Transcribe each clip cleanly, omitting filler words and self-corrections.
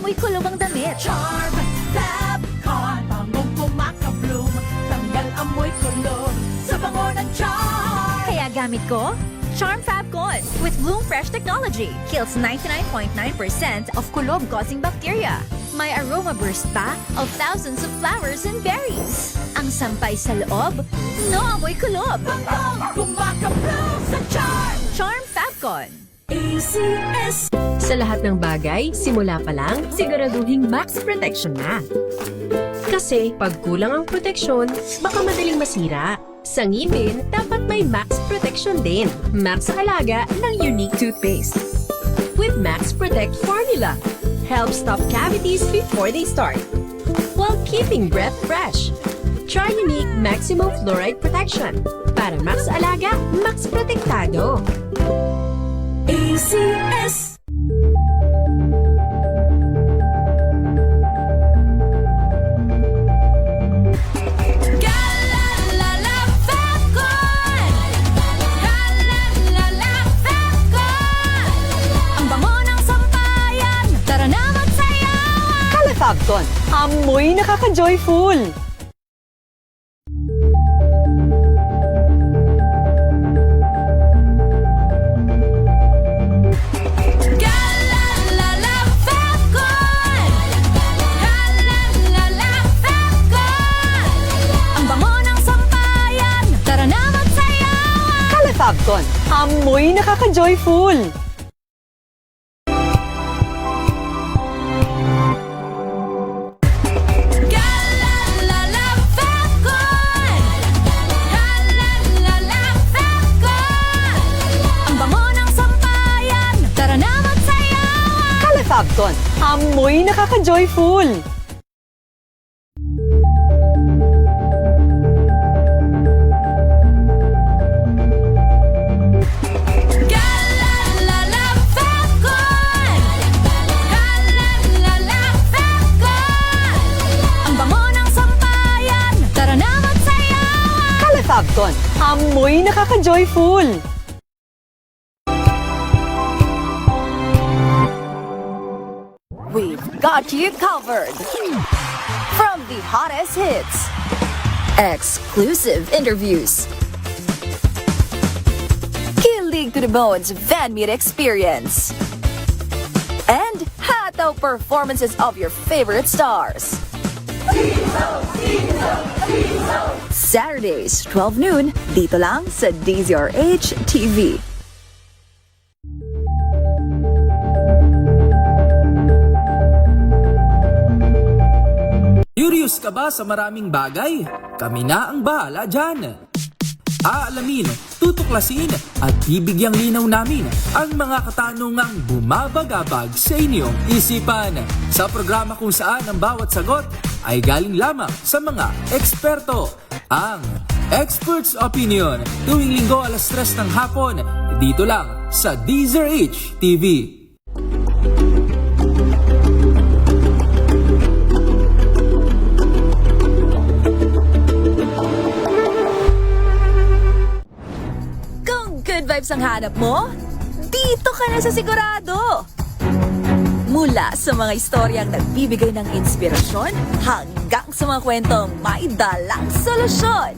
amoy kulob ang damit. Charm Fabcon, bangong kumakabloom, tanggal amoy kulob sa bango ng charm. Kaya gamit ko, Charm Fabcon with Bloom Fresh technology. Kills 99.9% of kulob-causing bacteria. May aroma burst pa of thousands of flowers and berries. Ang sampay sa loob, no amoy kulob. Bangong kumakabloom sa charm. Charm Fabcon. ACS. Sa lahat ng bagay, simula pa lang, siguraduhing max protection na. Kasi pag kulang ang proteksyon, baka madaling masira. Sa ngipin, dapat may max protection din. Max sa alaga ng unique toothpaste. With Max Protect Formula, help stop cavities before they start, while keeping breath fresh. Try unique Maximum Fluoride Protection. Para max alaga, max protektado. ACS. Galalala Fabcon! Galalala Fabcon! Ang bango ng sampayan, tara na magsayawan! Calafabcon, amoy nakaka-joyful! Galalala Fabcon! Galalala Fabcon! Ang bango ng sampayan, tara na magsayawan! Calafabcon, amoy nakaka-joyful! Galalala Fabcon! Galalala Fabcon! Ang bango ng sampayan, tara na magsayawan! Calafabcon, amoy nakaka-joyful! Galalala Fabcon! Galalala Fabcon! Ang bango ng sampayan, tara na magsayawan! Calafabcon, amoy nakaka-joyful! We've got you covered. From the hottest hits, exclusive interviews, kilig to the bones fan meet experience, and hataw performances of your favorite stars. Saturdays, 12 noon, dito lang sa DZRH TV. Curious ka ba sa maraming bagay? Kami na ang bahala dyan. Aalamin, tutuklasin at bibigyang linaw namin ang mga katanungang bumabagabag sa inyong isipan. Sa programa kung saan ang bawat sagot ay galing lamang sa mga eksperto. Ang Expert's Opinion, tuwing linggo alas 3 ng hapon, dito lang sa DZRH TV. Kung good vibes ang hanap mo, dito ka na sa sigurado! Mula sa mga istoryang nagbibigay ng inspirasyon hanggang sa mga kwentong may dalang solusyon.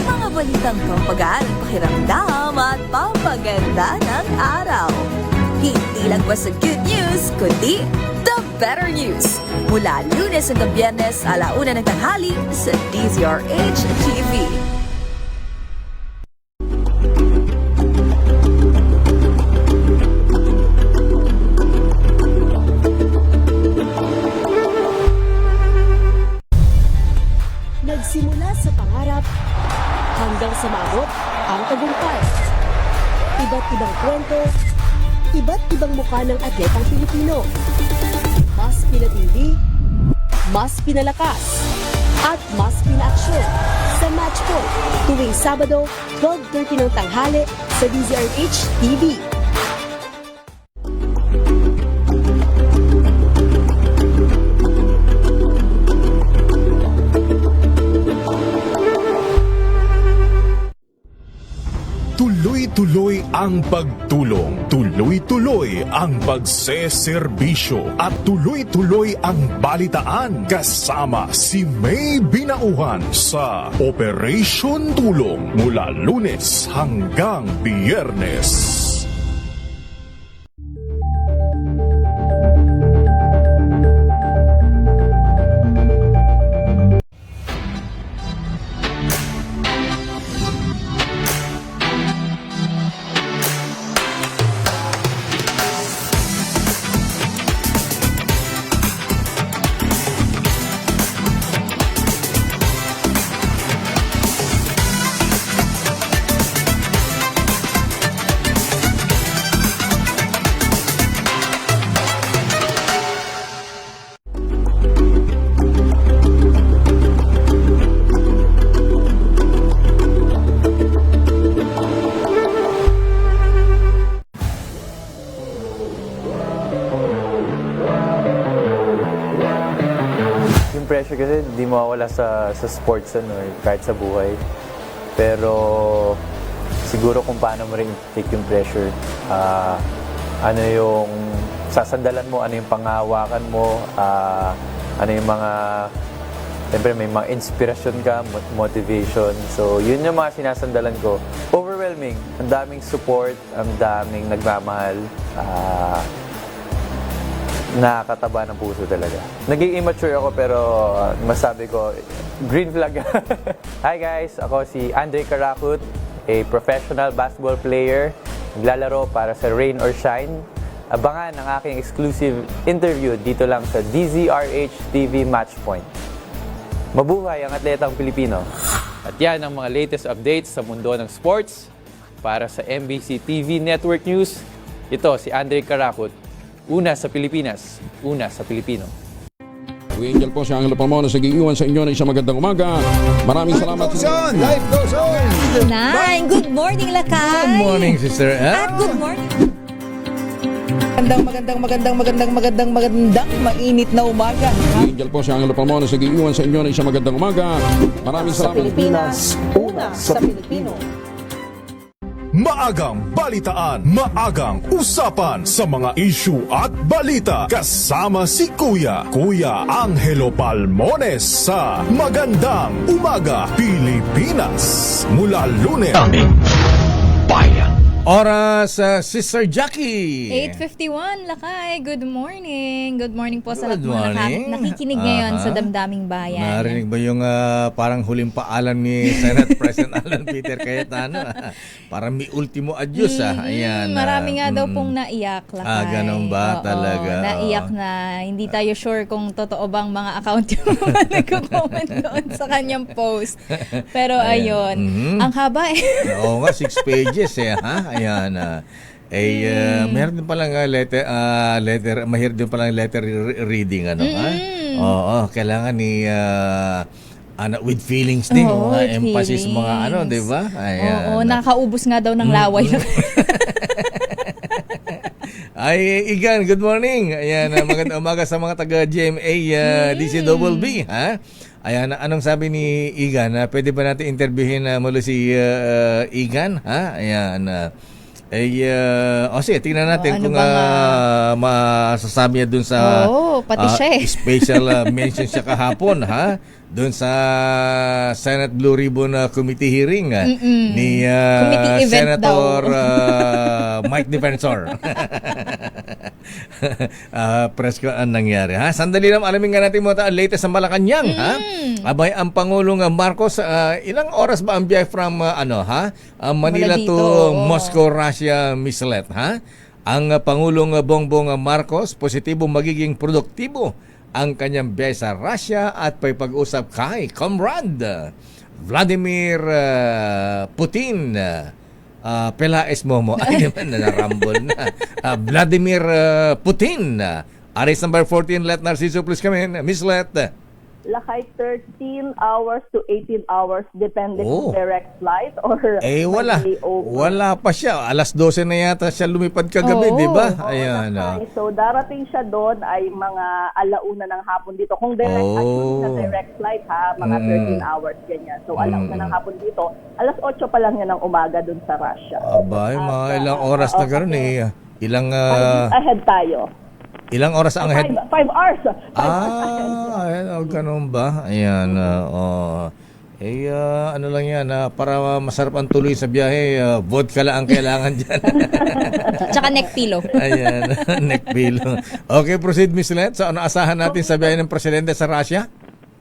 Mga balitang pampagaan, pakiramdam at pampaganda ng araw. Hindi lang ba sa good news, kundi the better news. Mula Lunes hanggang Biyernes, 1:00 ng tanghali sa DZRH TV. Nagsimula sa pangarap hanggang sa maabot ang tagumpay. Iba't ibang kwento, iba't ibang mukha ng atletang Pilipino. Mas pinatindi, mas pinalakas, at mas pinaaksyon sa Match Point tuwing Sabado, 12:30 ng tanghali sa DZRH TV. Tuloy-tuloy ang pagtulong, tuloy-tuloy ang pagseserbisyo at tuloy-tuloy ang balitaan kasama si May Binauhan sa Operation Tulong mula Lunes hanggang Biyernes. Yung pressure kasi di mawawala sa sports kahit sa buhay. Pero siguro kung paano mo rin take yung pressure. Ano yung sasandalan mo, ano yung panghawakan mo, ano yung mga, siyempre may mga inspirasyon ka, motivation. So yun yung mga sinasandalan ko. Overwhelming. Ang daming support, ang daming nagmamahal. Nakakataba ng puso talaga. Naging immature ako pero masabi ko, green flag. Hi guys, ako si Andre Carakut, a professional basketball player. Naglalaro para sa Rain or Shine. Abangan ang aking exclusive interview dito lang sa DZRH TV Matchpoint. Mabuhay ang atletang Pilipino. At yan ang mga latest updates sa mundo ng sports. Para sa MBC TV Network News, ito si Andre Carakut. Una sa Pilipinas, una sa Pilipino. Angel po si Angelo Palmona sa giiwan sa inyo ng isang magandang umaga. Maraming salamat. Life goes on! Nine, good morning, Lakay! Good morning, sister. At good morning. Magandang mainit na umaga. Angel po si Angelo Palmona sa giiwan sa inyo ng isang magandang umaga. Maraming Sa salamat. Pilipinas, una sa Pilipino. Maagang balitaan, maagang usapan sa mga issue at balita kasama si Kuya Angelo Palmones sa Magandang Umaga Pilipinas mula Lunes. Oras, Sister Jackie. 8:51, Lakay. Good morning. Good morning po sa lahat Good ng mga morning. nakikinig ngayon sa Damdaming Bayan. Narinig ba yung parang huling paalam ni Senate President Alan Peter Cayetano? Parang may ultimo adios. Ayan. Marami nga daw pong naiyak, Lakay. Ganun ba? Oo, Talaga? naiyak na. Hindi tayo sure kung totoo bang mga account yung mga nagko-comment doon sa kanyang post. Pero ayun. Ang haba eh. Oo nga, 6 pages ha? Ayan. Meron din palang letter, mahirap din palang letter reading, ha? Oo, kailangan ni with feelings din, Oo, with emphasis, feelings. mga di ba? Ayan. Oo, nakakaubos nga daw ng laway. Ay, Igan, good morning. Ayan, magandang umaga sa mga taga-GMA, DCWB, ha? Ayan, anong sabi ni Igan? Pwede ba natin interviewin mula si Igan, ha? Ayan, sige, tingnan natin ano kung bang, masasabi niya dun sa pati siya eh. special mention siya kahapon, ha? Doon sa Senate Blue Ribbon Committee hearing ni Committee event Senator daw. Mike Defensor. Press ko ang nangyari, ha? Sandali lang, alamin nga natin mga latest sa Malacanang, ha? Abay, ang Pangulong Marcos, ilang oras ba ang biyahe from Manila Wala to dito. Moscow, Russia, Mislet, ha? Ang Pangulong Bongbong Marcos, positibo magiging produktibo ang kanyang biyahe sa Russia at may pag-usap kay Comrade Vladimir Putin. Pelaes Momo. Ay naman, narambol na. Vladimir Putin. Arrest number 14, Let Narciso, please come in. Miss Let. Lakay 13 hours to 18 hours depende Oh. kung direct flight or Wala. may layover. Wala pa siya. Alas 12 na yata siya lumipad kagabi, Oo. di ba? Oo, Ayan. Lakay. So darating siya doon ay mga alauna ng hapon dito. Kung direct, assuming na direct flight ha, mga 13 hours ganyan. So alauna ng hapon dito. Alas 8 pa lang yan ng umaga doon sa Russia. Aba, mga ilang oras na gano'n eh. Ilang Ahead tayo. ilang oras ang head? 5 hours. 5 hours. Ayan, ganun ba? Ayan, ano lang yan, para masarap ang tuloy sa biyahe, vodka lang ang kailangan dyan. Tsaka neck pillow. Ayan, neck pillow. Okay, proceed, Miss Let. So, ano asahan natin sa biyahe ng presidente sa Russia?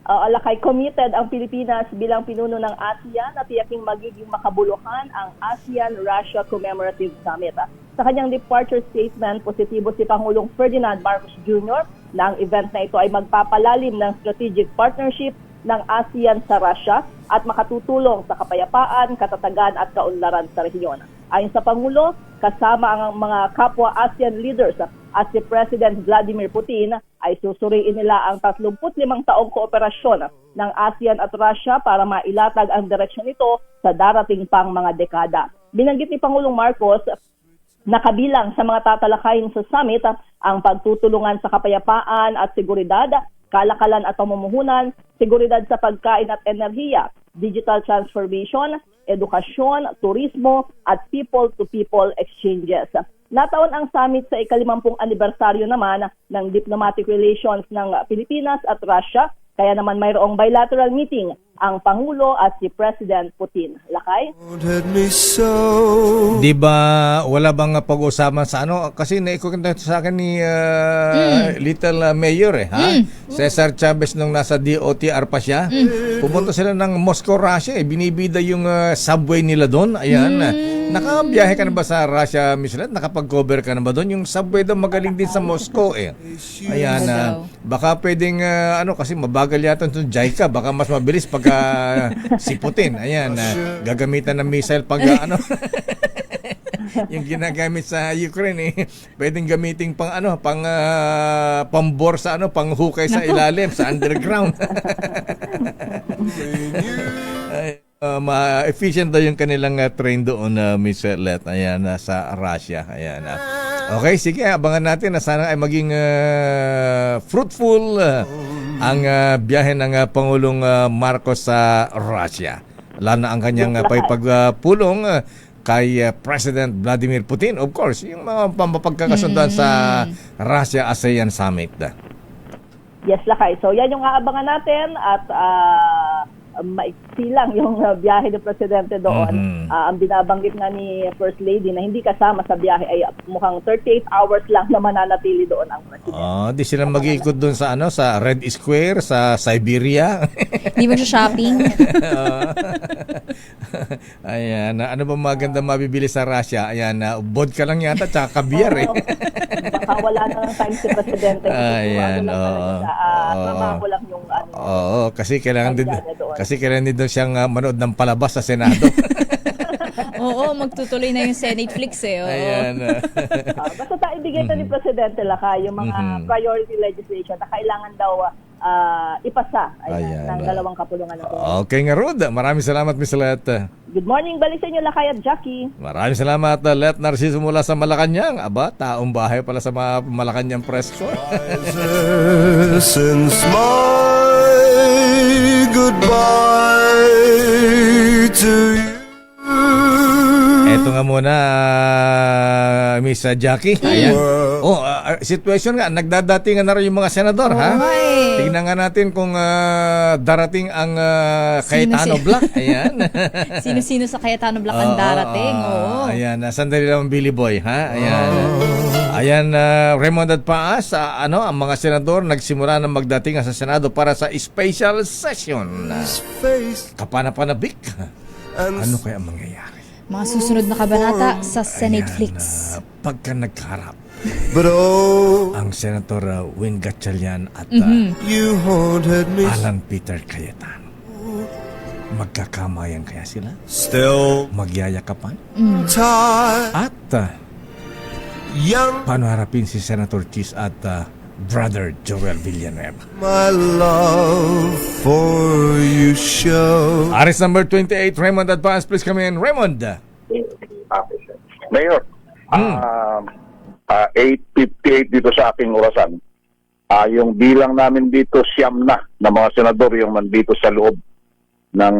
Lakay, committed ang Pilipinas bilang pinuno ng ASEAN na tiyaking magiging makabuluhan ang ASEAN-Russia Commemorative Summit. Sa kanyang departure statement, positibo si Pangulong Ferdinand Marcos Jr. na ang event na ito ay magpapalalim ng strategic partnership ng ASEAN sa Russia at makatutulong sa kapayapaan, katatagan at kaunlaran sa rehiyon. Ayon sa Pangulo, kasama ang mga kapwa ASEAN leaders at si President Vladimir Putin ay susuriin nila ang 35 taong kooperasyon ng ASEAN at Russia para mailatag ang direksyon nito sa darating pang mga dekada. Binanggit ni Pangulong Marcos na kabilang sa mga tatalakayin sa summit ang pagtutulungan sa kapayapaan at seguridad, kalakalan at pamumuhunan, seguridad sa pagkain at enerhiya, digital transformation, edukasyon, turismo at people-to-people exchanges. Nataon ang summit sa ika-50 anibersaryo naman ng diplomatic relations ng Pilipinas at Russia, kaya naman mayroong bilateral meeting ang Pangulo at si President Putin. Lakay? Di ba wala bang pag-usapan sa ano? Kasi naikukwento sa akin ni Little Mayor ha? Cesar Chavez nung nasa DOTR pa siya. Pumunta sila ng Moscow, Russia. Binibida yung subway nila doon. Ayan. Nakabiyahe ka na ba sa Russia, Miss Let? Nakapag-cover ka na ba doon? Yung subway daw magaling din sa Moscow eh. Ayan. Baka pwedeng kasi mabagal yata itong JICA. Baka mas mabilis pag si Putin. Ayan. Gagamitan ng missile pag yung ginagamit sa Ukraine pwedeng gamitin pang pambor sa panghukay sa ilalim sa underground. Ma-efficient daw yung kanilang train doon, Miss Let. Ayan, sa Russia. Ayan. Okay, sige, abangan natin na sana ay maging fruitful ang biyahe ng Pangulong Marcos sa Russia. Lalo na ang kanyang pagpulong kay President Vladimir Putin. Of course, yung mga pagkakasunduan sa Russia-ASEAN Summit. Yes, Lakay. So yan yung aabangan natin at maiksi lang yung biyahe ng Presidente doon. Ang binabanggit nga ni First Lady na hindi kasama sa biyahe ay mukhang 38 hours lang na mananatili doon ang Presidente. Di sila mag-iikot doon sa sa Red Square, sa Siberia. Di ba siya shopping? Ayan, ano ba maganda mabibili sa Russia? Ayan, vodka lang yata, tsaka kabiyer eh. Baka wala na lang time si Presidente. Ayan, trabaho lang yung kasi kailangan din doon siyang manood ng palabas sa Senado. Oo, magtutuloy na yung Senate Flix eh. Oo. Ayan. Basta ibigay na ni Presidente Lakay yung mga priority legislation na kailangan daw ipasa ng dalawang kapulungan ng Senate. Okay nga, Rod. Maraming salamat, Miss Let. Good morning, balik sa inyo Lakay at Jackie. Maraming salamat, Let Narciso mula sa Malacanang. Aba, taong bahay pala sa mga Malacanang press corps. Since my goodbye to you. Ito nga muna, Miss Jackie. Ayan. Situation nga, nagdadatingan na rin yung mga senador, ha? Tingnan nga natin kung darating ang Cayetano Black. Ayan. Sino-sino sa Cayetano Black ang darating. Ayan, sandali lang Billy Boy, ha? Ayan. Ayan, Raymond at Paas, ang mga senador nagsimula na magdating sa Senado para sa special session. Kapanapanabik. Ano kaya ang mangyayari? Mga susunod na kabanata sa Senate Flix. Pagka nagkarap ang Senator Wing Gatchalian at Alan Peter Cayetano, magkakamayan kaya sila? Magyayakapan? At paano harapin si Senator Chis at Brother Joel Villanueva. My love for you show. Aris number 28, Raymond Advance, please come in. Raymond. Mayor, 8:58 dito sa aking orasan. Yung bilang namin dito, siyam na mga senador yung nandito sa loob ng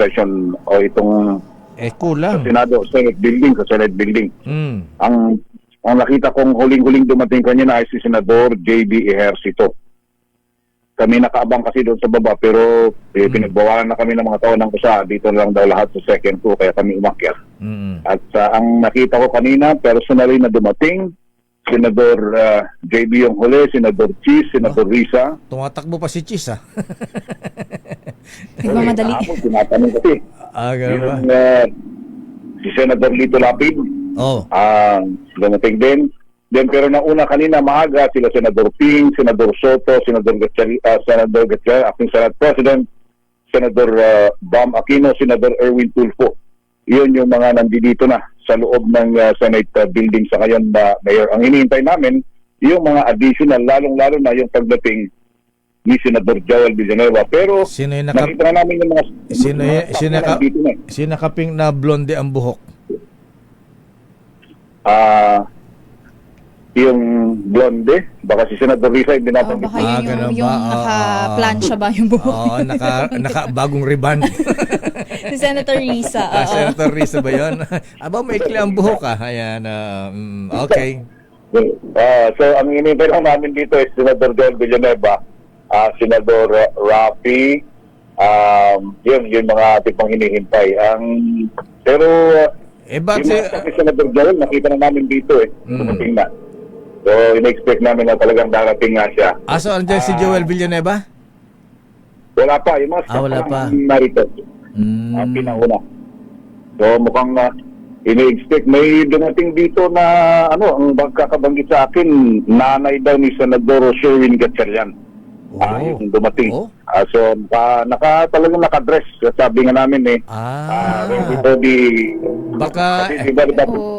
session o itong kulang. Senate building. Ang nakita kong huling-huling dumating kanina ay si Senador J.B. Ejercito. Kami nakaabang kasi doon sa baba pero pinagbawalan na kami ng mga tao ng kusa. Dito lang daw lahat sa second floor kaya kami umakyat. At ang nakita ko kanina, personally na dumating, Senador J.B. yung huli, Senador Cheese, Senador Risa. Tumatakbo pa si Cheese, Nagmamadali. Tinatanong kasi. Ganun ba? Si Senador Lito Lapid. Dumating din. Pero nauna kanina maaga sila Senador Ping, Senador Soto, Senador Gatchalian, acting Senate President, Senador Bam Aquino, Senador Erwin Tulfo. Iyon yung mga nandito na sa loob ng Senate building sa ngayon na Mayor. Ang hinihintay namin, yung mga additional, lalong-lalo na yung pagdating ni Senador Joel Villanueva. Pero nakita na namin yung mga sinakaping na blonde ang buhok. Yung blonde, baka si Senador Risa hindi natin. Baka yung naka-plancha ba yung buhok? Bagong ribbon. Si Senator Risa. Senator Risa ba yun? Aba, maikli ang buhok Ayan. Okay. So, ang inintay lang namin dito is Senador Joel Villanueva, Senador Rafi, yung mga ating pang hinihintay. Pero si Senador Joel, nakita na namin dito dumating na. So, in-expect namin na talagang darating nga siya. So, andyan si Joel Villanueva? Wala pa. Yung mga wala pa. Narito. Pinauna. So, mukhang ini-expect. May dumating dito na, ang magkakabanggit sa akin, nanay daw ni Senador Sherwin Gatchalian. Yung dumating. So, talagang nakadress. Sabi nga namin baka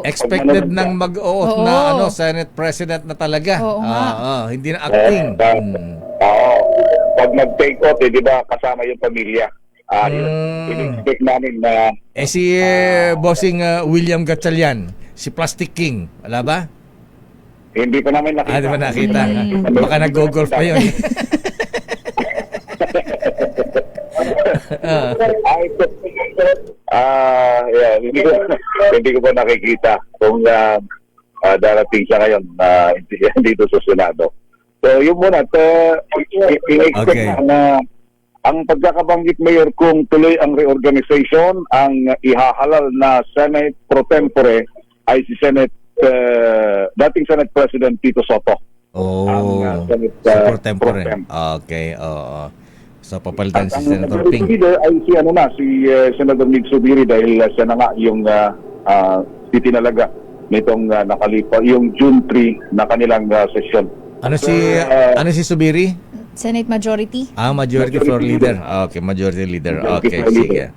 expected nang mag-oath na Senate President na talaga. Hindi na acting. Pag mag-take oath, di ba, kasama yung pamilya. In-expect namin na... si bossing William Gatchalian, si Plastic King, wala ba? Hindi pa namin nakita. Di ba nakita? Baka nag-go-golf pa yun. Hindi ko pa nakikita kung darating siya ngayon dito sa Senado. So, yun muna. In-expect na ang pagkakabanggit, Mayor, kung tuloy ang reorganization, ang ihahalal na Senate pro tempore ay si dating Senate President Tito Soto. Senate pro tempore. Okay, So, papalitan si Senator Ping. Ay si Senator Mig Subiri dahil siya na nga yung titinalaga nitong nakalipa, yung June 3 na kanilang session. Ano si Subiri? Senate Majority? Majority Floor Leader. Okay, Majority Leader. Okay, sige.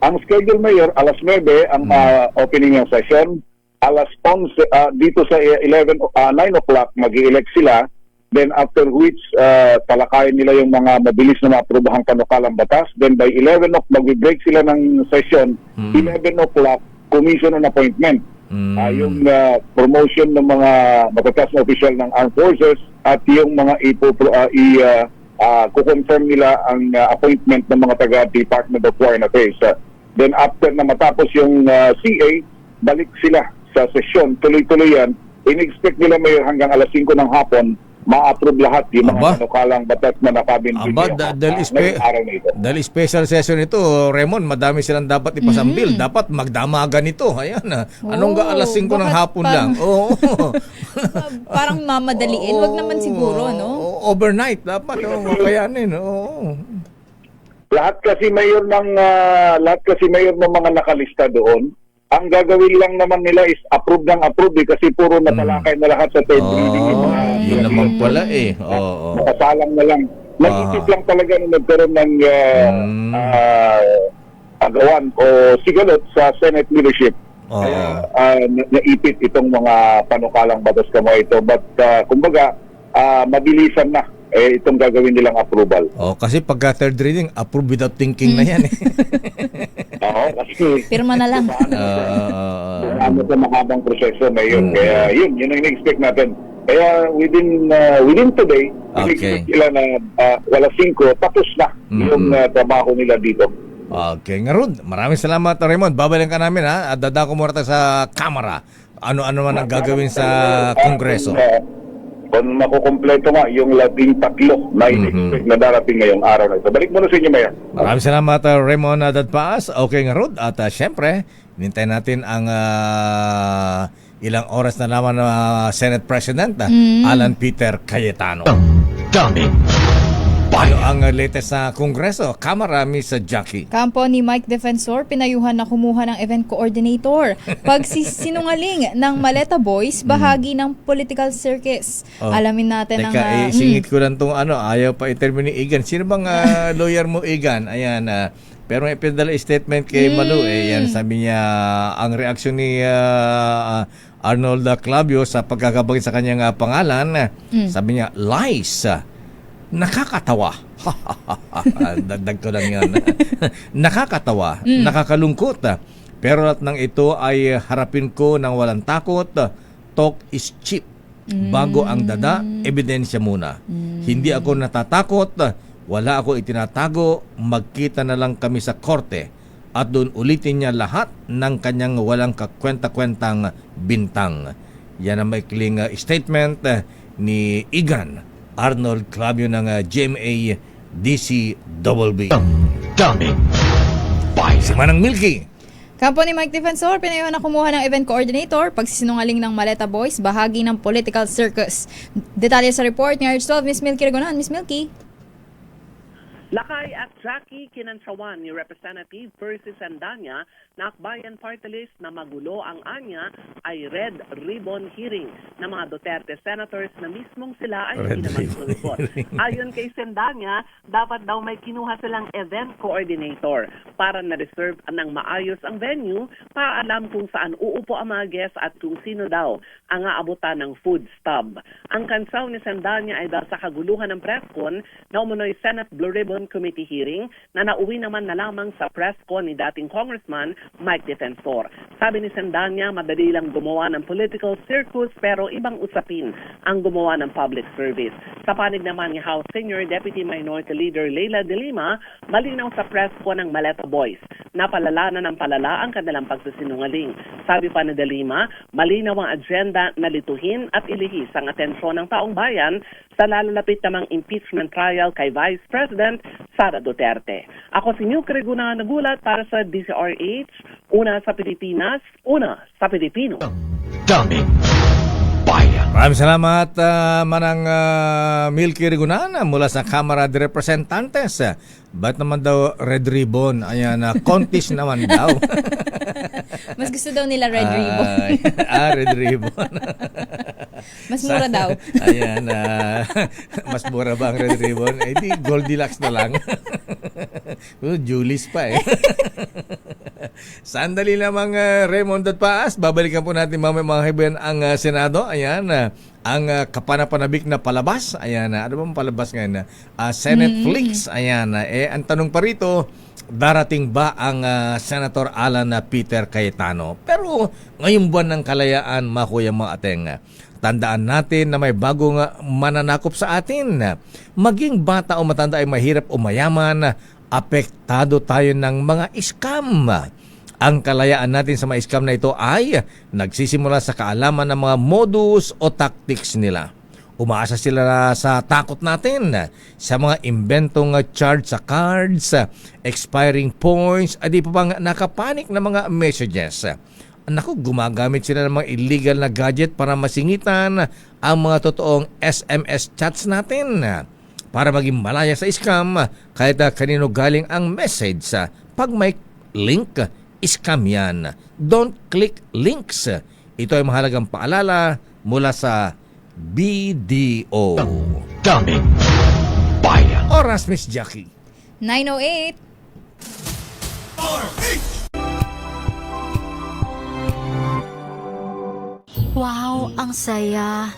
Ang schedule, Mayor, alas 9 ang opening ng session. Alas 11, dito sa 9 o'clock, mag-i-elect sila. Then after which, talakayin nila yung mga mabilis na maaprubahan panukalang batas. Then by 11 o'clock, mag-break sila ng session. 11 o'clock, commission on appointment. Yung promotion ng mga matatas na official ng armed forces at yung mga kukonfirm nila ang appointment ng mga taga-Department of Foreign Affairs. Then after na matapos yung CA, balik sila sa session. Tuloy-tuloy yan. In-expect nila Mayor hanggang alas 5 ng hapon ma-approve lahat yung mga panukalang batas na nakabinbin. Dahil special session ito, Raymond, madami silang dapat ipasambil. Dapat magdamagan ito. Ayan. Anong alas 5 ng hapon lang? Parang mamadaliin. Wag naman siguro, no? Overnight. Dapat. Kayanin. Lahat kasi mayor ng mga nakalista doon. Ang gagawin lang naman nila is approve kasi puro natalakay na lahat sa third reading. Yun naman pala Nakasalang na lang. Nag-isip lang talaga na nagkaroon ng agawan o sigalot sa Senate leadership. Naipit itong mga panukalang batas kamay ito. But kumbaga, mabilisan na itong gagawin nilang approval. Kasi pagka third reading, approve without thinking na yan. Oo, kasi Pirma na lang. ano sa mahabang proseso na yun. Kaya yun ang in-expect natin. Kaya within today, in-expect sila na wala 5, tapos na yung trabaho nila dito. Okay, nga Rod. Maraming salamat, Raymond. Babalikan ka namin, ha? At dadako muna tayo sa kamera. Ano-ano man ang gagawin sa Kongreso. Kung makukompleto nga yung 13 na in-expect na darating ngayong araw na ito. Balik muna sa inyo, Mayor. Maraming salamat, Raymond Dadpaas. Okay nga, Rod. At syempre, hinintay natin ang ilang oras na naman na Senate President, Alan Peter Cayetano. Ano ang latest sa Kongreso? Kamara, Miss Jackie. Kampo ni Mike Defensor, pinayuhan na kumuha ng event coordinator. Pagsisinungaling ng Maleta Boys, bahagi ng political circus. Alamin natin ang... Singit ko lang itong ayaw pa i-termine ni Igan. Sino bang lawyer mo, Igan? Ayan, pero may pinadala statement kay Malu. Yan, sabi niya, ang reaksyon ni Arnold Clavio sa pagkakabagay sa kanyang pangalan, sabi niya, lies. Nakakatawa. Dagdag ko lang yan. Nakakatawa, nakakalungkot. Pero lahat ng ito ay harapin ko ng walang takot. Talk is cheap. Bago ang dada, ebidensya muna. Hindi ako natatakot. Wala ako itinatago. Magkita na lang kami sa korte. At doon ulitin niya lahat ng kanyang walang kakwenta-kwentang bintang. Yan ang maikling statement ni Igan Arnold Clavio ng GMA DCWB. Si Manang Milky. Kampo ni Mike Defensor, pinayuhan na kumuha ng event coordinator. Pagsisinungaling ng Maleta Boys, bahagi ng political circus. Detalye sa report ni RH12, Miss Milky Regonan. Miss Milky. Lakay at Jackie kinansawan ni Representative Percy Sandanya na Akbayan Party List na magulo ang anya ay Red Ribbon Hearing ng mga Duterte Senators na mismong sila ay hindi naman sumipot. Ayon kay Sandanya, dapat daw may kinuha silang event coordinator para na-reserve ng maayos ang venue para alam kung saan uupo ang mga guests at kung sino daw ang aabutan ng food stub. Ang kansaw ni Sandanya ay dahil sa kaguluhan ng presscon na umunoy Senate Blue Ribbon Committee hearing na nauwi naman na lamang sa presscon ni dating Congressman Mike Defensor. Sabi ni Sandanya, madali lang gumawa ng political circus pero ibang usapin ang gumawa ng public service. Sa panig naman ni House Senior Deputy Minority Leader Leila De Lima, malinaw sa presscon ng Maleta Boys na palala na ng palala ang kanilang pagsisinungaling. Sabi pa ni De Lima, malinaw ang agenda na lituhin at ilihis ang atensyon ng taong bayan sa lalapit namang impeachment trial kay Vice President Sara Duterte. Ako si Milky Regonan, nagulat para sa DCRH, una sa Pilipinas, una sa Pilipino. Maraming salamat, Manang Milky Regonan mula sa Kamara de Representantes. Ba't naman daw Red Ribbon? Ayan, contest naman daw. Mas gusto daw nila Red Ribbon. Red Ribbon. Mas mura daw. Ayan, mas mura ba ang Red Ribbon? Di Goldilocks na lang. Julius pa Sandali lamang, Raymond Dadpaas. Babalikan po natin mamaya mga kaibigan ang Senado. Ayan, ang kapanapanabik na palabas. Ayan, ano bang palabas ngayon? Senate Flix. Ayan, ang tanong pa rito, darating ba ang Senator Alan Peter Cayetano? Pero ngayong buwan ng kalayaan, makuya mga ateng, tandaan natin na may bagong mananakop sa atin. Maging bata o matanda ay mahirap o mayaman, apektado tayo ng mga scam. Ang kalayaan natin sa mga scam na ito ay nagsisimula sa kaalaman ng mga modus o tactics nila. Umaasa sila sa takot natin, sa mga inventong charge sa cards, expiring points, at di pa bang nakapanik na mga messages. Naku, gumagamit sila ng mga illegal na gadget para masingitan ang mga totoong SMS chats natin para maging malaya sa scam kahit kanino galing ang message. Pag may link, scam yan. Don't click links. Ito ay mahalagang paalala mula sa BDO. Daming bayan. Oras, Miss Jackie. 9:08. Wow, ang saya.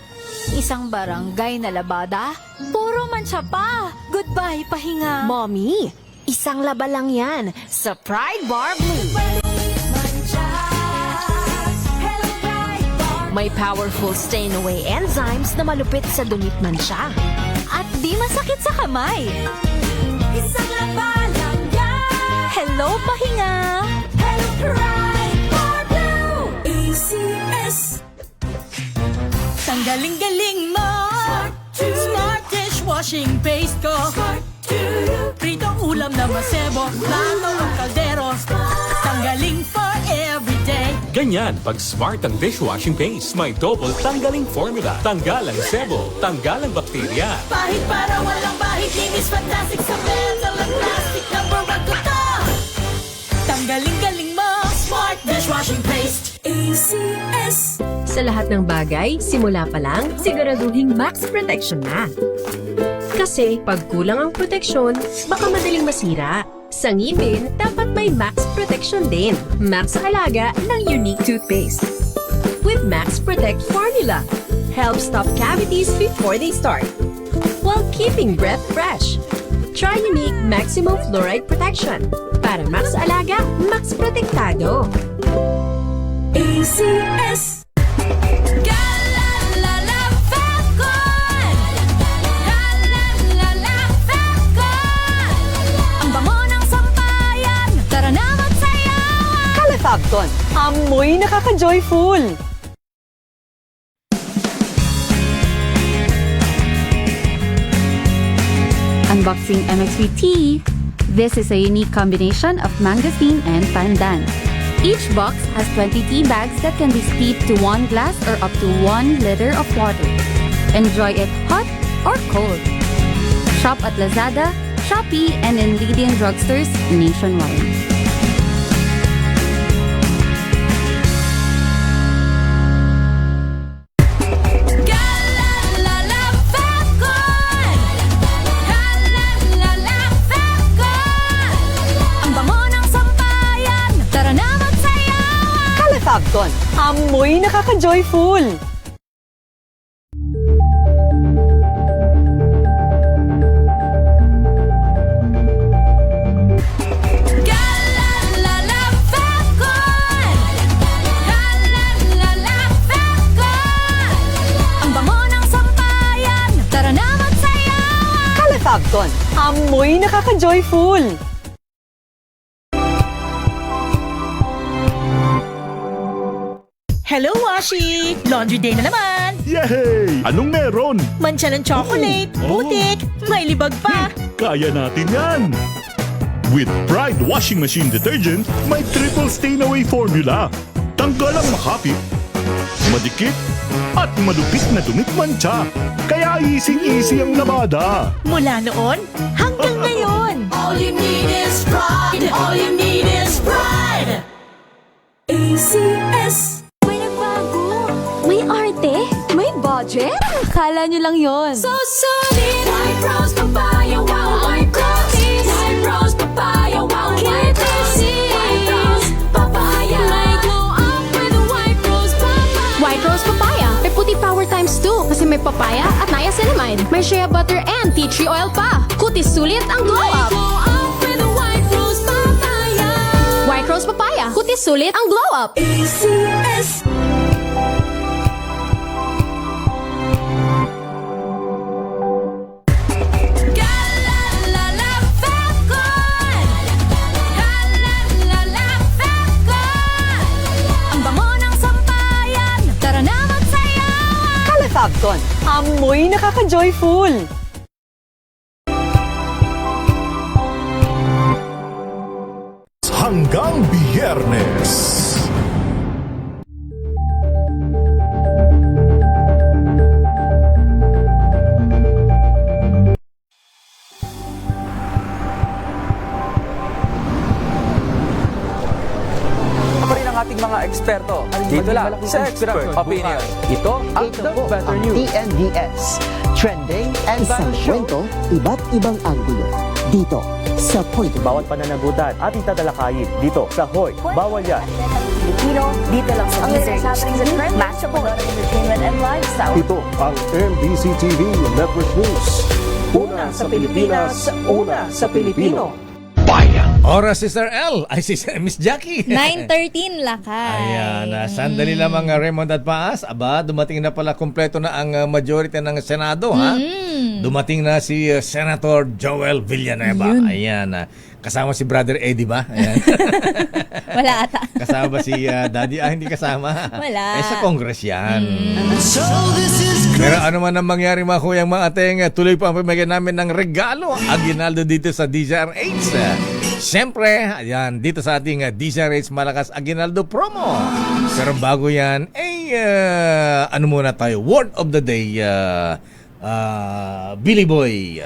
Isang barangay na labada? Puro mancha pa! Goodbye, pahinga! Mommy, isang laba lang yan sa Pride Bar Blue. May powerful stain-away enzymes na malupit sa dumit mancha. At di masakit sa kamay! Isang laba lang yan. Hello, pahinga! Hello, Pride Bar Blue. ACS. Tanggaling-galing mo. Smart dishwashing paste ko. Pritong ulam na masebo. Plato ang kaldero. Tanggaling for everyday. Ganyan pag smart ang dishwashing paste. May double tanggaling formula. Tanggal ang sebo, tanggal ang bakterya. Pahit para walang bahid. Linis fantastic sa metal at plastic. Number 1 ko to. Tanggaling-galing mo. Smart dishwashing paste. ACS. Sa lahat ng bagay, simula pa lang, siguraduhing max protection na. Kasi pag kulang ang proteksyon, baka madaling masira. Sa ngipin, dapat may max protection din. Max sa alaga ng Unique Toothpaste. With Max Protect Formula, help stop cavities before they start, while keeping breath fresh. Try Unique Maximum Fluoride Protection. Para max sa alaga, max protektado. ACS. Calefacton, amoy nakaka-joyful! Unboxing MXV Tea. This is a unique combination of mangosteen and pandan. Each box has 20 tea bags that can be steeped to 1 glass or up to 1 liter of water. Enjoy it hot or cold. Shop at Lazada, Shopee, and in leading drugstores nationwide. Calefacton, amoy nakaka-joyful! Calefacton, amoy nakaka-joyful! Hello, Washi! Laundry day na naman! Yay! Anong meron? Mancha ng chocolate, putik, may libag pa! Kaya natin yan! With Pride Washing Machine Detergent, may triple stain-away formula. Tanggal ang makapit, madikit, at malupit na dumit mancha. Kaya easy-easy ang labada. Mula noon hanggang ngayon! All you need is pride. All you need is pride. ACS. May arte? May budget? Kala nyo lang yon. So solid. White rose papaya, wow, white rose. White rose papaya, wow, white rose. White rose papaya. May glow up with white rose papaya. White rose papaya. May puti power times 2 kasi may papaya at niacinamide. May shea butter and tea tree oil pa. Kutis sulit ang glow up. Glow up with white rose papaya. White rose papaya. Kutis sulit ang glow up. ACS. Calefacton, amoy nakaka-joyful! Hanggang Biyernes. Pa rin ang ating mga eksperto. Dito lang sa Expert Opinion. Ito ang The Better News. TNVS. Trending and sa kwento, iba't ibang anggulo. Dito sa Point. Bawat pananagutan ating tatalakayin dito sa Hoy. Bawal Yan. Pilipino, dito lang sa DZRH. Matchable entertainment and lifestyle. Ito ang MBC TV Network News. Una sa Pilipinas, una sa Pilipino. Oras, Sister L. Ay, si Miss Jackie. 9:13 lakay. Ayan, sandali lamang Raymond at Paas. Aba, dumating na pala kumpleto na ang majority ng Senado, ha? Dumating na si Senator Joel Villanueva. Yun. Ayan, kasama si Brother Eddie ba? Ayan. Wala ata. Kasama ba si Daddy? Hindi kasama. Wala. Sa Congress yan. Pero ano man ang mangyari mga kuyang mga ating, tuloy pa ang pamigay namin ng regalo. Aguinaldo dito sa DZRH. Siyempre, ayan, dito sa ating DZRH Malakas Aguinaldo promo. Pero bago yan, ano muna tayo? Word of the day, Billy Boy.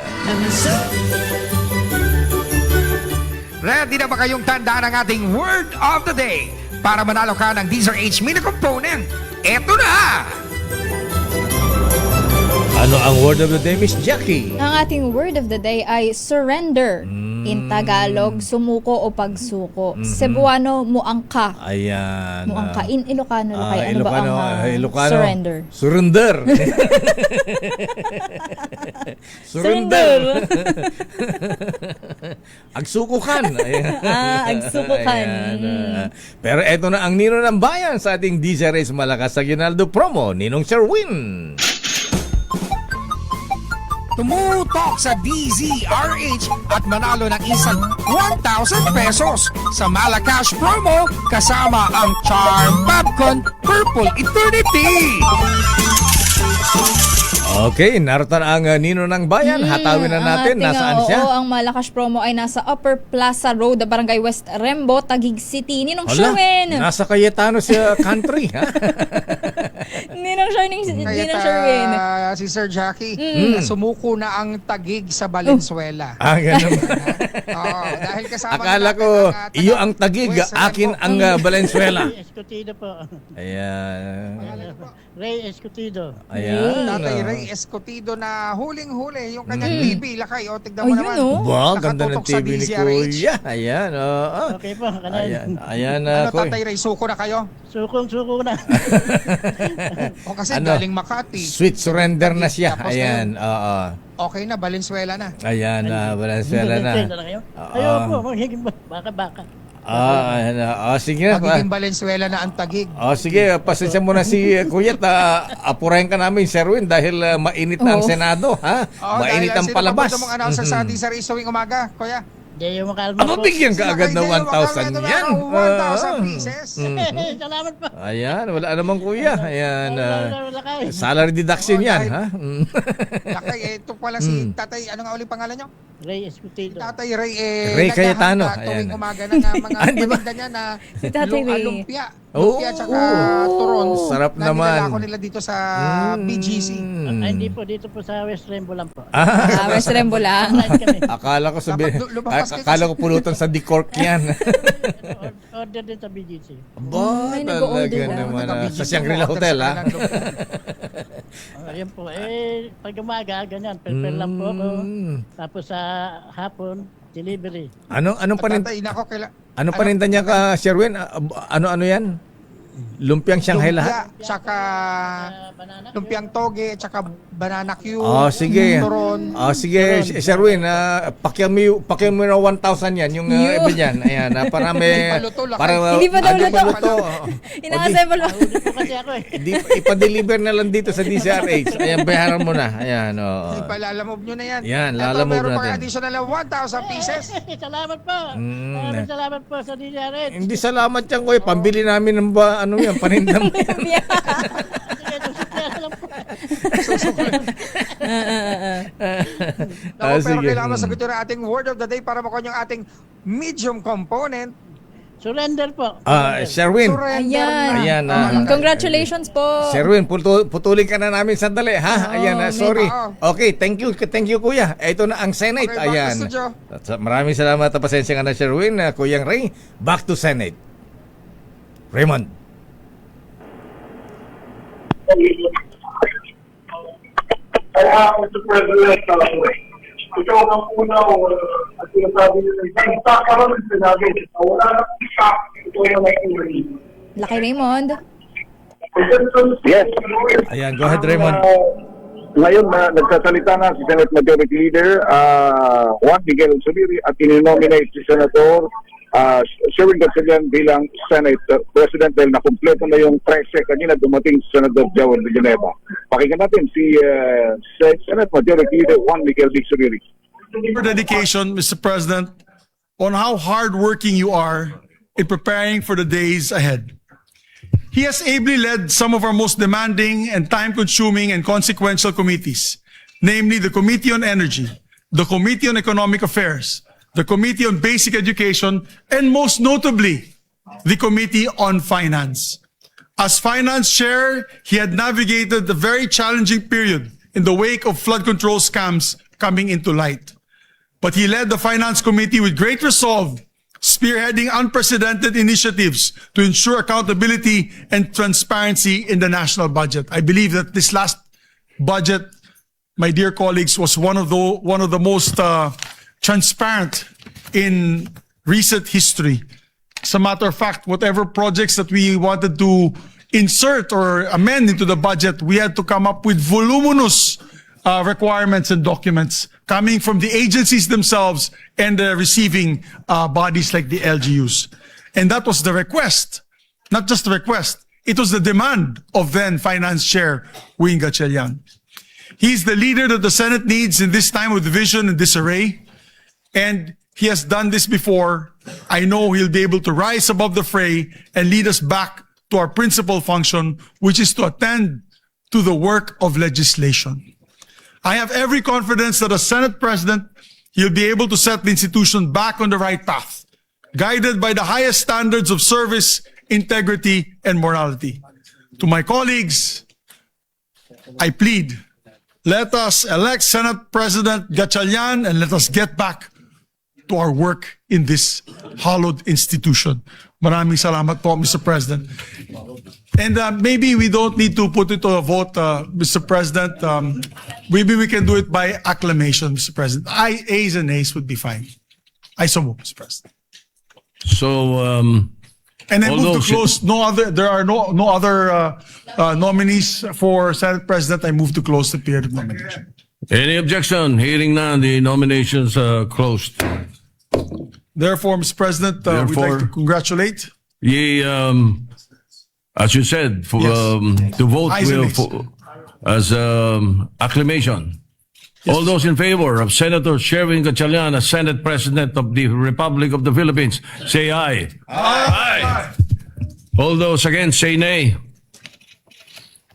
Ready na ba kayong tandaan ang ating word of the day para manalo ka ng DZRH mini component? Eto na! Ano ang word of the day, Miss Jackie? Ang ating word of the day ay surrender. In Tagalog, sumuko o pagsuko. Cebuano, muangka. Ayan. Muangka. In Ilocano, lakay. Ano Ilocano, ba ang Ilocano. surrender? Surrender. Surrender. Agsukukan. Ayan. Agsukukan. Ayan. Pero eto na ang Nino ng Bayan sa ating DZRH Malakas Aguinaldo promo, Ninong Sherwin. Tumutok sa DZRH at manalo ng isang 1,000 pesos sa Malacash promo kasama ang Charm Popcorn Purple Eternity. Okay, narito na ang Nino ng Bayan. Hatawin na natin. Nasaan siya? Oo, ang Malacash promo ay nasa Upper Plaza Road, Barangay West Rembo, Taguig City. Ninong Sherwin. Nasa Cayetano sa country, ha? Ninong Sherwin. Si Sir Jackie, sumuko na ang Taguig sa Valenzuela. Ganun. Dahil kasama akala ko, iyo ang Taguig, akin ang Valenzuela. Escotido po. Ayan. Ray Escotido. Ayan. Tatay Ray Escotido na huling-huli yung kanyang TV. Lakay, tignan mo naman. Ba, ganda ng Nakatutok sa TV ni DZRH. Kuya. Ayan, Okay po, kanan. Ayan, Ano, Kuya. Tatay Ray, suko na kayo? Suko na. O kasi Ano? galing Makati. Sweet surrender na siya. Tapos Ayan, Okay na, Valenzuela na. Ayan, Valenzuela na. Ayoko, magiging baka-baka. Sige na. Magiging Valenzuela na ang Taguig. Sige, pasensya mo na si Kuya. Apurahin ka namin, Sherwin, dahil mainit na ang Senado. Ha? Mainit ang palabas. Sino pa mong announcer sa DZRH tuwing umaga, Kuya? Hindi yung makalma po. Bigyan ka agad ng 1,000 yan. 1,000 pieces. Salamat po. Ayan, wala namang Kuya. Ayan. Salary deduction yan, ha? Lakay, ito pala si Tatay, ano nga ulit pangalan nyo? Ray Escotido. Tatay Ray, Ray Cayetano. Tuwing umaga na mga paninda niya na Si Tatay Ray. lumpia. Lumpia tsaka turon. Sarap na naman. nilalako nila dito sa BGC. Hindi po, dito po sa West Rembo lang po. West Rembo lang. Akala ko akala ko pulutan sa Dicorc yan. Order din sa BGC. May nag-order na. Naman, sa Shangri-La Hotel, ha? Ayun po. Pag umaga, ganyan. Prepare lang po ako. Tapos sa hapon, delivery. Anong paninda? Tatay, nako, Ano paninda niya ka, Sherwin? Ano yan? Lumpiang Shanghai lahat? Tsaka lumpiang toge, tsaka banana Q. Sige. Turon. Sige, Sherwin, pakyan mo na 1,000 yan, yung iba niyan. Ayan, para may... Hindi pa daw luto. Ina-assemble pa. Kasi ako Ipa-deliver na lang dito sa DZRH. Ayan, bayaran mo na. Ayan, Ipalalamove nyo na yan. Yan, lalamove meron natin. pang additional na 1,000 pieces. Salamat po. Maraming salamat po sa DZRH. Hindi salamat yan, Kuya. Pambili namin ng paninda mo yan. Pero kailangan masagot yung ating word of the day para makuha yung ating medium component. Surrender po. Sherwin. Ayan. Congratulations po. Sherwin, putulin ka na namin sandali, ha? Ayan, sorry. Okay, thank you, Kuya. Ito na ang Senate. Okay, ayan. Maraming salamat at pasensya ka na, Sherwin. Kuyang Ray, back to Senate. Raymond. Mr. President, ito ang unang at sinasabi nila, isang karoon sinabi, wala na isa, ito yung nakikinig. Lucky Raymond. Yes. Ayan, go ahead, Raymond. Ngayon, nagsasalita na si Senate Majority Leader Juan Miguel Zubiri at ininominate si Senator Sherwin Gatchalian bilang Senate President dahil nakumpleto na yung 13 kanina dumating si Senator Joel Villanueva. Pakinggan natin si Senate Majority Leader Juan Miguel Zubiri. Your dedication, Mr. President, on how hardworking you are in preparing for the days ahead. He has ably led some of our most demanding and time-consuming and consequential committees, namely the Committee on Energy, the Committee on Economic Affairs, the Committee on Basic Education, and most notably, the Committee on Finance. As Finance Chair, he had navigated the very challenging period in the wake of flood control scams coming into light. But he led the Finance Committee with great resolve, spearheading unprecedented initiatives to ensure accountability and transparency in the national budget. I believe that this last budget, my dear colleagues, was one of the most transparent in recent history. As a matter of fact, whatever projects that we wanted to insert or amend into the budget, we had to come up with voluminous requirements and documents coming from the agencies themselves and the receiving bodies like the LGUs. And that was the request, not just the request, it was the demand of then Finance Chair Wing Gatchalian. He's the leader that the Senate needs in this time of division and disarray, and he has done this before. I know he'll be able to rise above the fray and lead us back to our principal function, which is to attend to the work of legislation. I have every confidence that as Senate President, he'll be able to set the institution back on the right path, guided by the highest standards of service, integrity, and morality. To my colleagues, I plead, let us elect Senate President Gatchalian and let us get back to our work in this hallowed institution. Maraming salamat po, Mr. President. And maybe we don't need to put it to a vote, Mr. President. Maybe we can do it by acclamation, Mr. President. Ayes and nays would be fine. I so move, Mr. President. So, And then move to close. There are no other nominees for Senate President. I move to close the period of nomination. any objection? Hearing none, the nominations are closed. Therefore, Mr. President, we'd like to congratulate. As you said, to vote Ayes and nays. as acclamation. Yes. All those in favor of Senator Sherwin Gatchalian as Senate President of the Republic of the Philippines, say aye. Aye. All those against, say nay.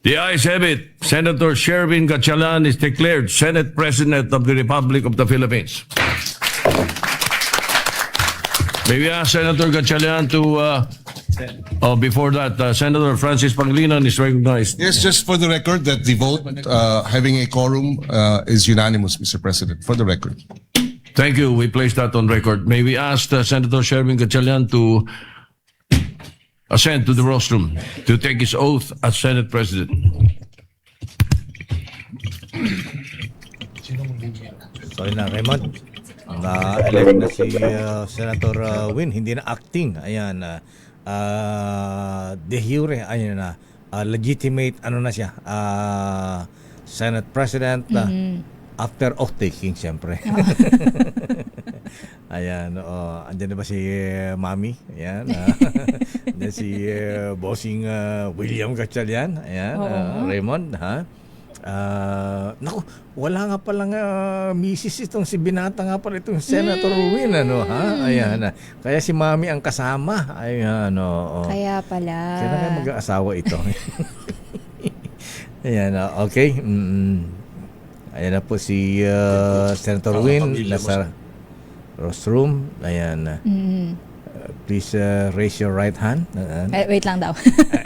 The ayes have it. Senator Sherwin Gatchalian is declared Senate President of the Republic of the Philippines. May we ask Senator Gatchalian to... before that, Senator Francis Pangilinan is recognized. Yes, just for the record that the vote, having a quorum, is unanimous, Mr. President, for the record. Thank you. We place that on record. May we ask Senator Sherwin Gatchalian to ascend to the rostrum to take his oath as Senate President. Sorry na, Raymond. Na-elect na si Senator Win, hindi na acting. Ayan, de jure, ayan na, legitimate, ano na siya, Senate President, after oath-taking, siyempre. Ayan, andyan na ba si Mami? Ayan, andyan si bossing William Gatchalian. Ayan, Raymond, ha? Naku, wala nga palang misis itong si binata nga pala itong Senator Win, ano, ha? Ayan, kaya si Mami ang kasama. Ayan, Kaya pala. Kaya nga mag-aasawa ito. Ayan, okay. Ayan na po si Senator Win, nasa rostrum. Ayan. Please raise your right hand. Wait lang daw.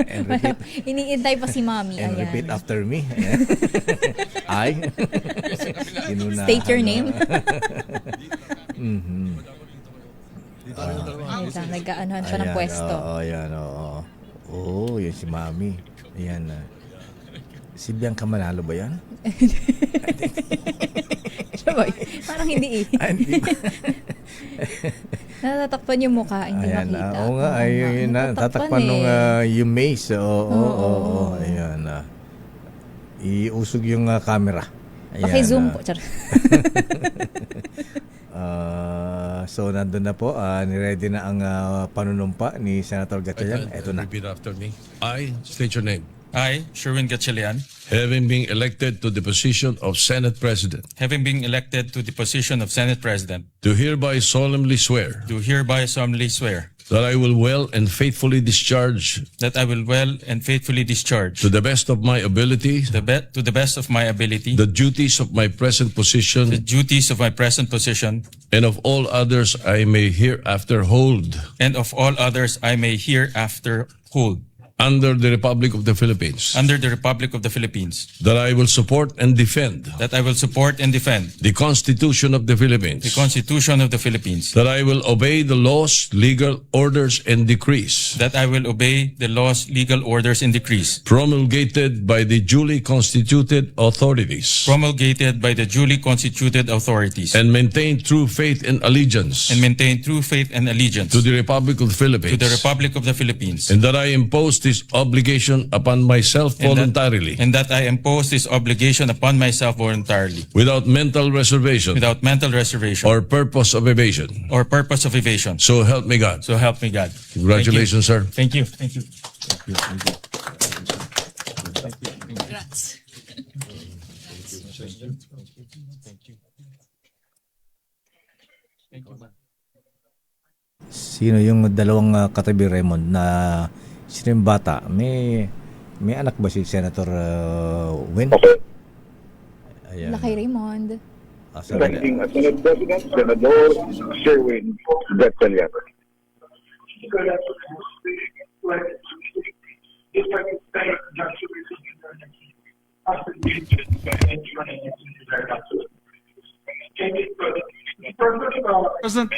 And repeat. Iniintay pa si Mami. And Ayan. repeat after me. Ayan. I. State your name. Wait lang, nag-aanohan siya ng pwesto. Ayan, oo. Yan si Mami. Ayan. Si Bianca Manalo ba yan? Siya ba? Parang hindi eh. Hindi. Natatakpan yung mukha, hindi Ayan, makita. oo nga, ay, yun na, tatakpan nung yung maze. Oo, ayan. Iusog yung camera. Ayan, Paki-zoom po. Char. So, nandun na po. Niready na ang panunumpa ni Senator Gatchalian. Ito na. Repeat after me. I state your name. I, Sherwin Gatchalian, Having been elected to the position of Senate President, having been elected to the position of Senate President, do hereby solemnly swear do hereby solemnly swear that I will well and faithfully discharge, that I will well and faithfully discharge, to the best of my ability, to the best of my ability, the duties of my present position, the duties of my present position, and of all others I may hereafter hold, and of all others I may hereafter hold, under the Republic of the Philippines, under the Republic of the Philippines, that I will support and defend that I will support and defend the Constitution of the Philippines, the Constitution of the Philippines, that I will obey the laws, legal orders, and decrees that I will obey the laws, legal orders, and decrees promulgated by the duly constituted authorities, promulgated by the duly constituted authorities, and maintain true faith and allegiance and maintain true faith and allegiance to the Republic of the Philippines, to the Republic of the Philippines, and that I impose this obligation upon myself voluntarily, and that I impose this obligation upon myself voluntarily, without mental reservation or purpose of evasion. So help me God. So help me God. Congratulations, sir. Thank you. Thank you. Sino yung dalawang katabi Raymond na sino yung bata? May anak ba si Senator Win? Ayan. Lakay Raymond. Acting as Senate President, Senador Sherwin Gatchalian. President,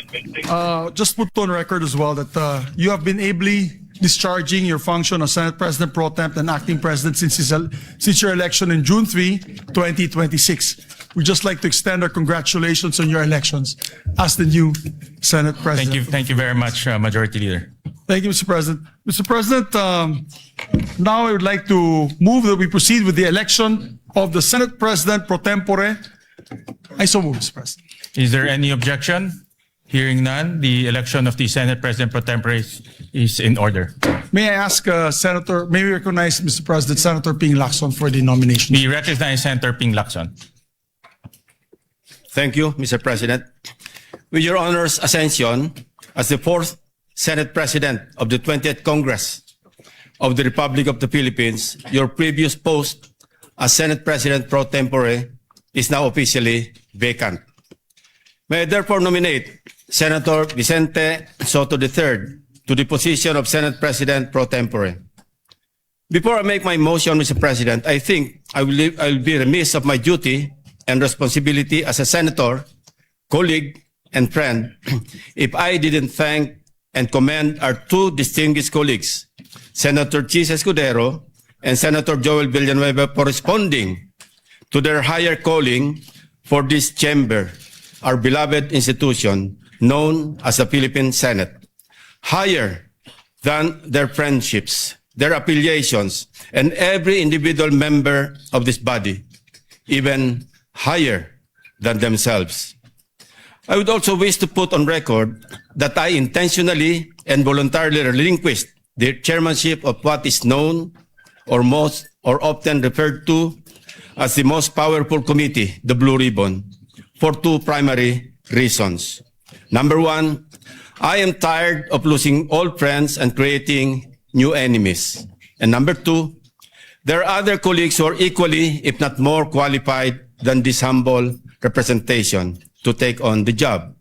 just put on record as well that you have been ably discharging your function as Senate President Pro Temp and Acting President since your election in June 3, 2026. We'd just like to extend our congratulations on your elections as the new Senate President. Thank you very much, Majority Leader. Thank you, Mr. President. Mr. President, now I would like to move that we proceed with the election of the Senate President Pro Tempore. I so move, Mr. President. Is there any objection? Hearing none, the election of the Senate President Pro Tempore is in order. May I ask may we recognize, Mr. President, Senator Ping Lacson for the nomination? We recognize Senator Ping Lacson. Thank you, Mr. President. With your Honor's ascension as the fourth Senate President of the 20th Congress of the Republic of the Philippines, your previous post as Senate President Pro Tempore is now officially vacant. May I therefore nominate Senator Vicente Soto III to the position of Senate President Pro Tempore. Before I make my motion, Mr. President, I think I will be remiss of my duty and responsibility as a senator, colleague, and friend if I didn't thank and commend our two distinguished colleagues, Senator Chis Escudero and Senator Joel Villanueva, for responding to their higher calling for this chamber, our beloved institution known as the Philippine Senate, higher than their friendships, their affiliations, and every individual member of this body, even higher than themselves. I would also wish to put on record that I intentionally and voluntarily relinquished the chairmanship of what is known or often referred to as the most powerful committee, the Blue Ribbon, for two primary reasons. Number one, I am tired of losing old friends and creating new enemies. And number two, there are other colleagues who are equally, if not more qualified than this humble representation to take on the job.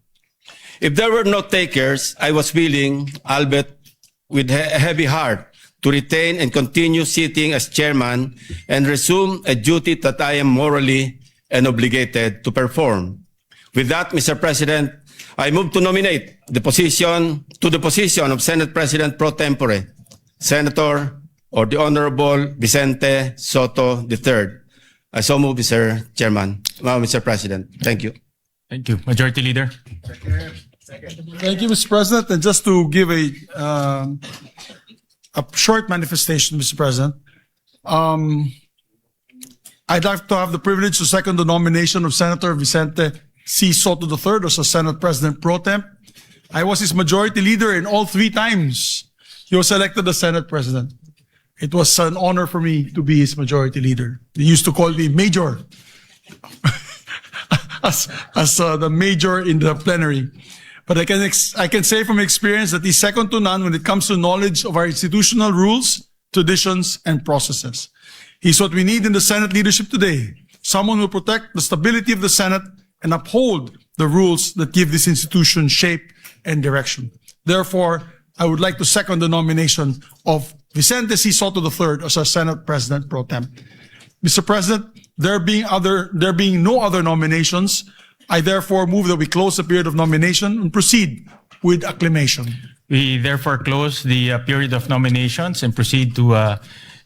If there were no takers, I was willing, albeit with a heavy heart, to retain and continue sitting as chairman and resume a duty that I am morally and obligated to perform. With that, Mr. President, I move to nominate the position of Senate President Pro Tempore, Senator or the Honorable Vicente Soto III. I so move, Mr. Chairman, Mr. President. Thank you. Thank you. Majority Leader. Thank you, Mr. President. And just to give a short manifestation, Mr. President, I'd like to have the privilege to second the nomination of Senator Vicente C. Soto III as a Senate President Pro Temp. I was his majority leader in all 3 times he was elected as Senate President. It was an honor for me to be his majority leader. They used to call me Major as the major in the plenary. But I can say from experience that he's second to none when it comes to knowledge of our institutional rules, traditions, and processes. He's what we need in the Senate leadership today. Someone who will protect the stability of the Senate and uphold the rules that give this institution shape and direction. Therefore, I would like to second the nomination of Vicente C. Soto III as our Senate President Pro Tem. Mr. President, there being no other nominations, I therefore move that we close the period of nomination and proceed with acclamation. We therefore close the period of nominations and proceed to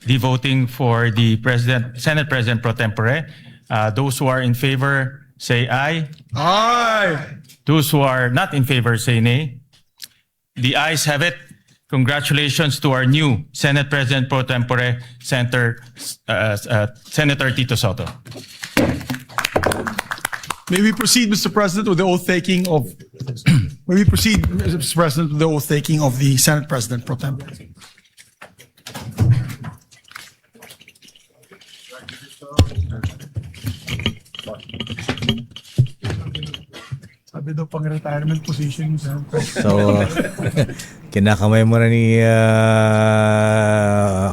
the voting for the Senate President Pro Tempore. Those who are in favor say aye. Aye. Those who are not in favor say nay. The ayes have it. Congratulations to our new Senate President Pro Tempore, Senator Tito Soto. May we proceed, Mr. President, with the oath taking of Mr. President, with the oath taking of the Senate President Pro Tempore. Sabi daw pang retirement position yung So, kinakamay mo na ni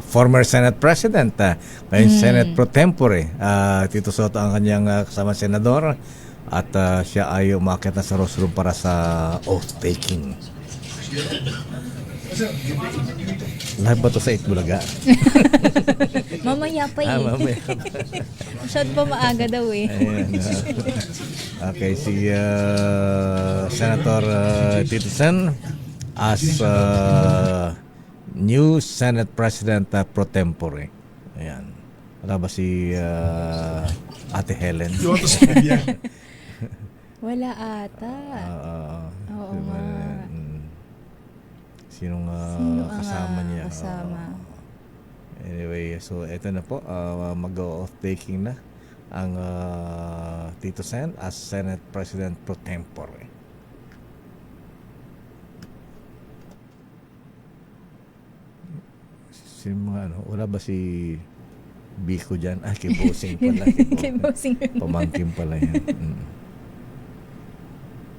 former Senate President, ngayon Senate Pro Tempore, Tito Soto ang kanyang kasama senador, at siya ay umakyat na sa rostrum para sa oath-taking. Live ba ito sa Itbulaga? Mamaya pa eh. Mamaya. Masyado pa maaga daw eh. Ayan, okay, si Senator Tito Sen as new Senate President Pro Tempore. Ayan. Wala ba si Ate Helen? You want to speak yan? Wala ata. Oo nga. Sinong kasama niya? Kasama. Anyway, so ito na po, mag-oath-taking na ang Tito Sen as Senate President Pro Tempore. Wala ba si Biko dyan? Kay Bossing pala. Kay Bossing. Pamangkin pala yan.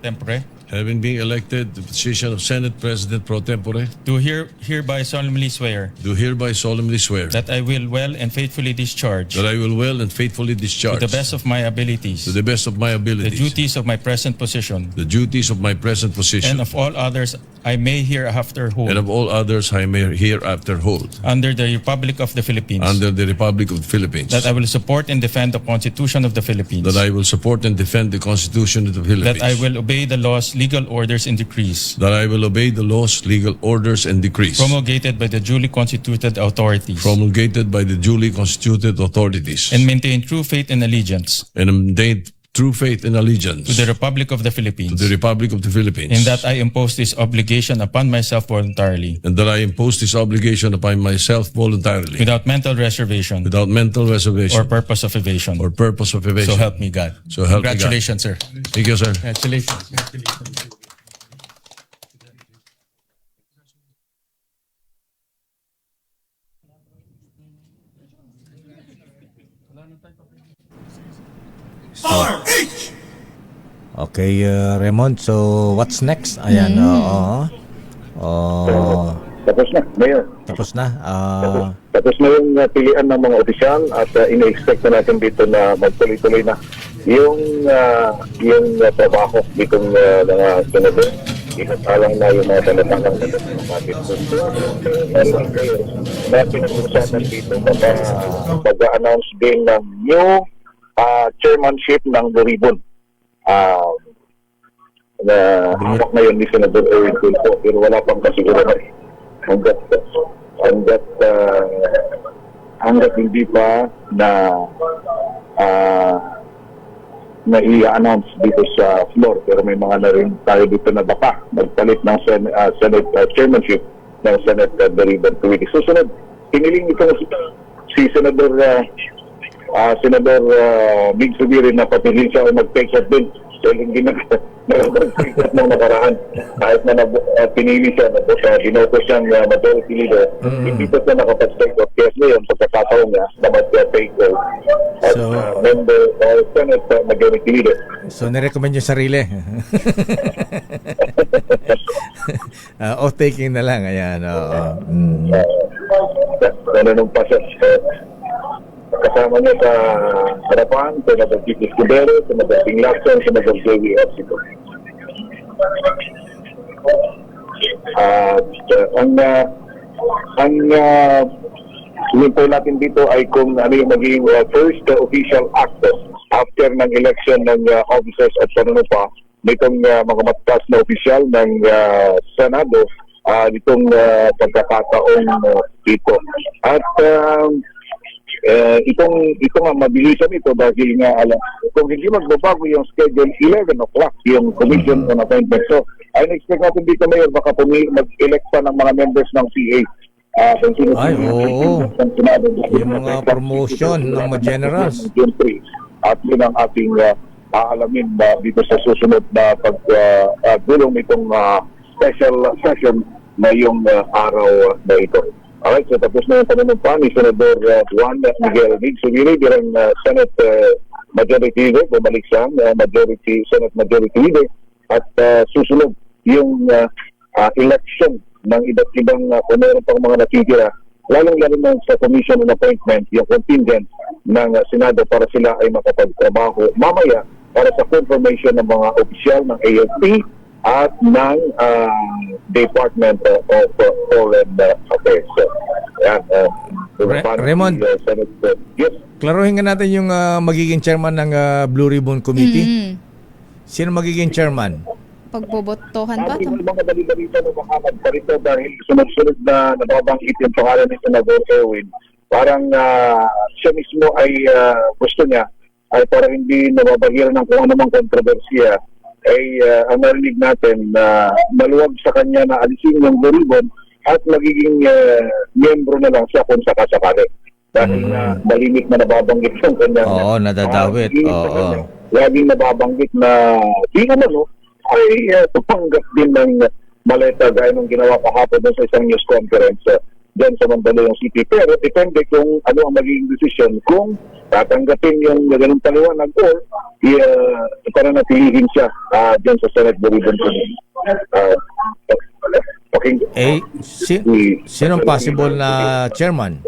Tempore. Having been elected to the position of Senate President Pro Tempore, Do hereby solemnly swear do hereby solemnly swear that I will well and faithfully discharge that I will well and faithfully discharge to the best of my abilities to the best of my the abilities duties of my present position the duties of my present and position of all others I may hereafter hold and of all others I may hereafter hold under the Republic of the Philippines, under the Republic of the Philippines, that I will support and defend the Constitution of the Philippines, that I will support and defend the Constitution of the Philippines, that I will obey the laws, legal orders, and decrees that I will obey the laws, legal orders, and decrees promulgated by the duly constituted authorities, promulgated by the duly constituted authorities, and maintain true faith and allegiance and maintain true faith and allegiance to the Republic of the Philippines, to the Republic of the Philippines, and that I impose this obligation upon myself voluntarily, and that I impose this obligation upon myself voluntarily, without mental reservation reservation or purpose of evasion. or purpose of evasion. So help me God. So help me God. Congratulations, sir. Thank you, sir. Congratulations. Okay, Raymond, so what's next? Ayan, Tapos na, Mayor. Tapos na. Tapos na yung pilian ng mga opisyal at ina-expect na natin dito na magtuloy-tuloy na yung trabaho dito ng mga senador. Isasalang na yung mga talatangang na pinag-usapan dito mag-announce din ng new chairmanship ng The Ribbon. Na hawak ngayon ni Senator Erwin Tulfo, pero wala pang kasiguran hanggat hindi pa na na i-announce dito sa floor. Pero may mga na rin tayo dito na baka magpalit ng Senate chairmanship ng Senate Deliberative Committee. Susunod, hiniling itong si Senador Mig Subirin na papilin siya o mag-take shot din. So hindi na nag-take shot ng nakaraan. Kahit na pinili siya, binoto siyang majority leader, hindi pa siya nakapag-take shot. Kaya ngayon, pagkakataon niya na mag-take shot at member Senate majority leader. So, nirecommend yung sarili. Off-taking na lang. Ayan, oo. Nananong pa siya. Kasama niya sa harapan, Senador Tito Escudero, Senador Ping Lacson, Senador Joey Epsito. Ang hinintay natin dito ay kung ano yung magiging first official act after ng election ng officers at panunupa nitong mga mataas na opisyal ng Senado nitong pagkakataong dito. At ito nga mabilisan ito dahil nga kung hindi magbabago yung schedule 11 o'clock yung commission on appointment. So ay na-expect natin dito Mayor baka mag-elect pa ng mga members ng CA. Ay, oo. Yung mga promotion ng mga generals. At yun ang ating aalamin dito sa susunod na pagdulong itong special session na yung araw na ito. Alright, so tapos na yung panunumpa ni Senador Juan Miguel Mig Subiri bilang Senate Majority Leader, bumalik siya Senate Majority Leader at susunod yung election ng iba't ibang kung meron pang mga natitira, lalong-lalo na sa Commission on Appointment, yung contingent ng Senado para sila ay makapagtrabaho mamaya para sa confirmation ng mga opisyal ng AFP at ng Department of Foreign Affairs. Raymond, klaruhin nga natin yung magiging chairman ng Blue Ribbon Committee. Sino magiging chairman? Pagbobotohan pa? Mga dali-dalita na baka magparito dahil sunod-sunod na nababanggit yung pangalan ni Senador Erwin. Parang siya mismo ay gusto niya ay para hindi nababagiran ng kung anumang kontrobersiya ay ang narinig natin na maluwag sa kanya na alisin yung Blue Ribbon at magiging miyembro na lang siya kung sakasakali. Dahil malimit na nababanggit yung kanya. Oo, nadadawit. Oo. Laging nababanggit na di naman ay tupanggap din ng maleta gaya ng ginawa kahapon sa isang news conference dyan sa Mandaluyong City. Pero depende kung ano ang magiging decision kung tatanggapin yung ganung paliwanag or para natilihin siya dyan sa Senate Buriban. Sinong possible na chairman?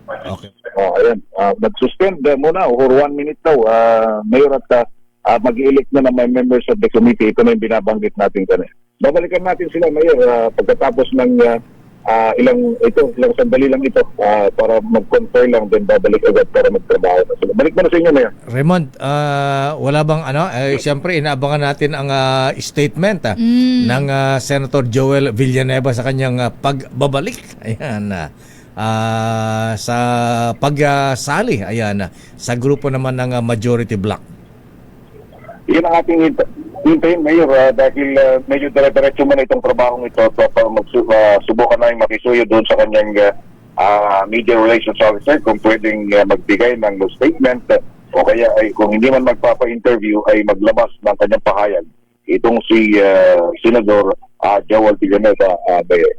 Okay. Ayan. Mag-suspend muna or 1 minute daw. Mayor at mag-i-elect na ng mga members of the committee. Ito na yung binabanggit natin kanina. Babalikan natin sila, Mayor, pagkatapos ng ilang sandali lang ito para mag-confer lang then babalik agad para magtrabaho na sila. Balik mo na sa inyo, Mayor. Raymond, wala bang siyempre inaabangan natin ang statement ng Senator Joel Villanueva sa kanyang pagbabalik. Ayan sa pagsali sa grupo naman ng majority bloc. Yan ang ating hintayin, Mayor, dahil medyo dire-diretso man itong trabahong ito subukan namin makisuyo doon sa kanyang media relations officer kung pwedeng magbigay ng statement o kaya ay kung hindi man magpapa-interview ay maglabas ng kanyang pahayag itong si Senador Joel Villanueva, Mayor.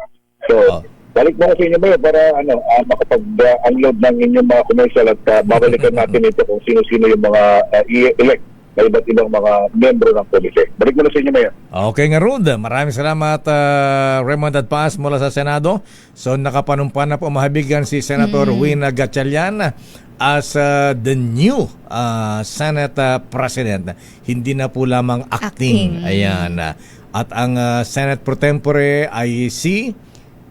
So, balik mo sa inyo, Mayor, para makapag-unload ng inyong mga commercial at babalikan natin ito kung sino-sino yung mga i-elect na iba't ibang mga membro ng komite. Balik mo na sa inyo, Mayor. Okay nga, Rod. Maraming salamat, Raymond Adpas mula sa Senado. So, nakapanumpa na po mahabigan si Senator Win Gatchalian as the new Senate President. Hindi na po lamang acting. Ayan. At ang Senate Pro Tempore ay si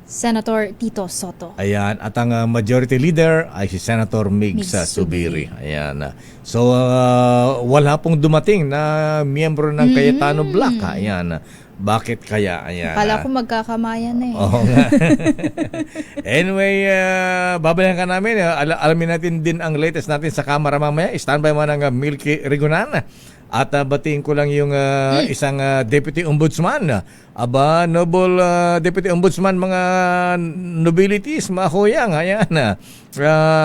Senator Tito Soto. Ayan, at ang majority leader ay si Senator Migs Migs Subiri. Ayan. So, wala pong dumating na miyembro ng Cayetano Black. Ayan. Bakit kaya? Ayan. Kala ko magkakamayan na eh. Oo nga. Anyway, babalikan ka namin. Alamin natin din ang latest natin sa Kamara mamaya. Standby mo ng Milky Rigonan. At batiin ko lang yung isang Deputy Ombudsman. Aba, Noble Deputy Ombudsman, mga nobilities, mga kuyang, ayan,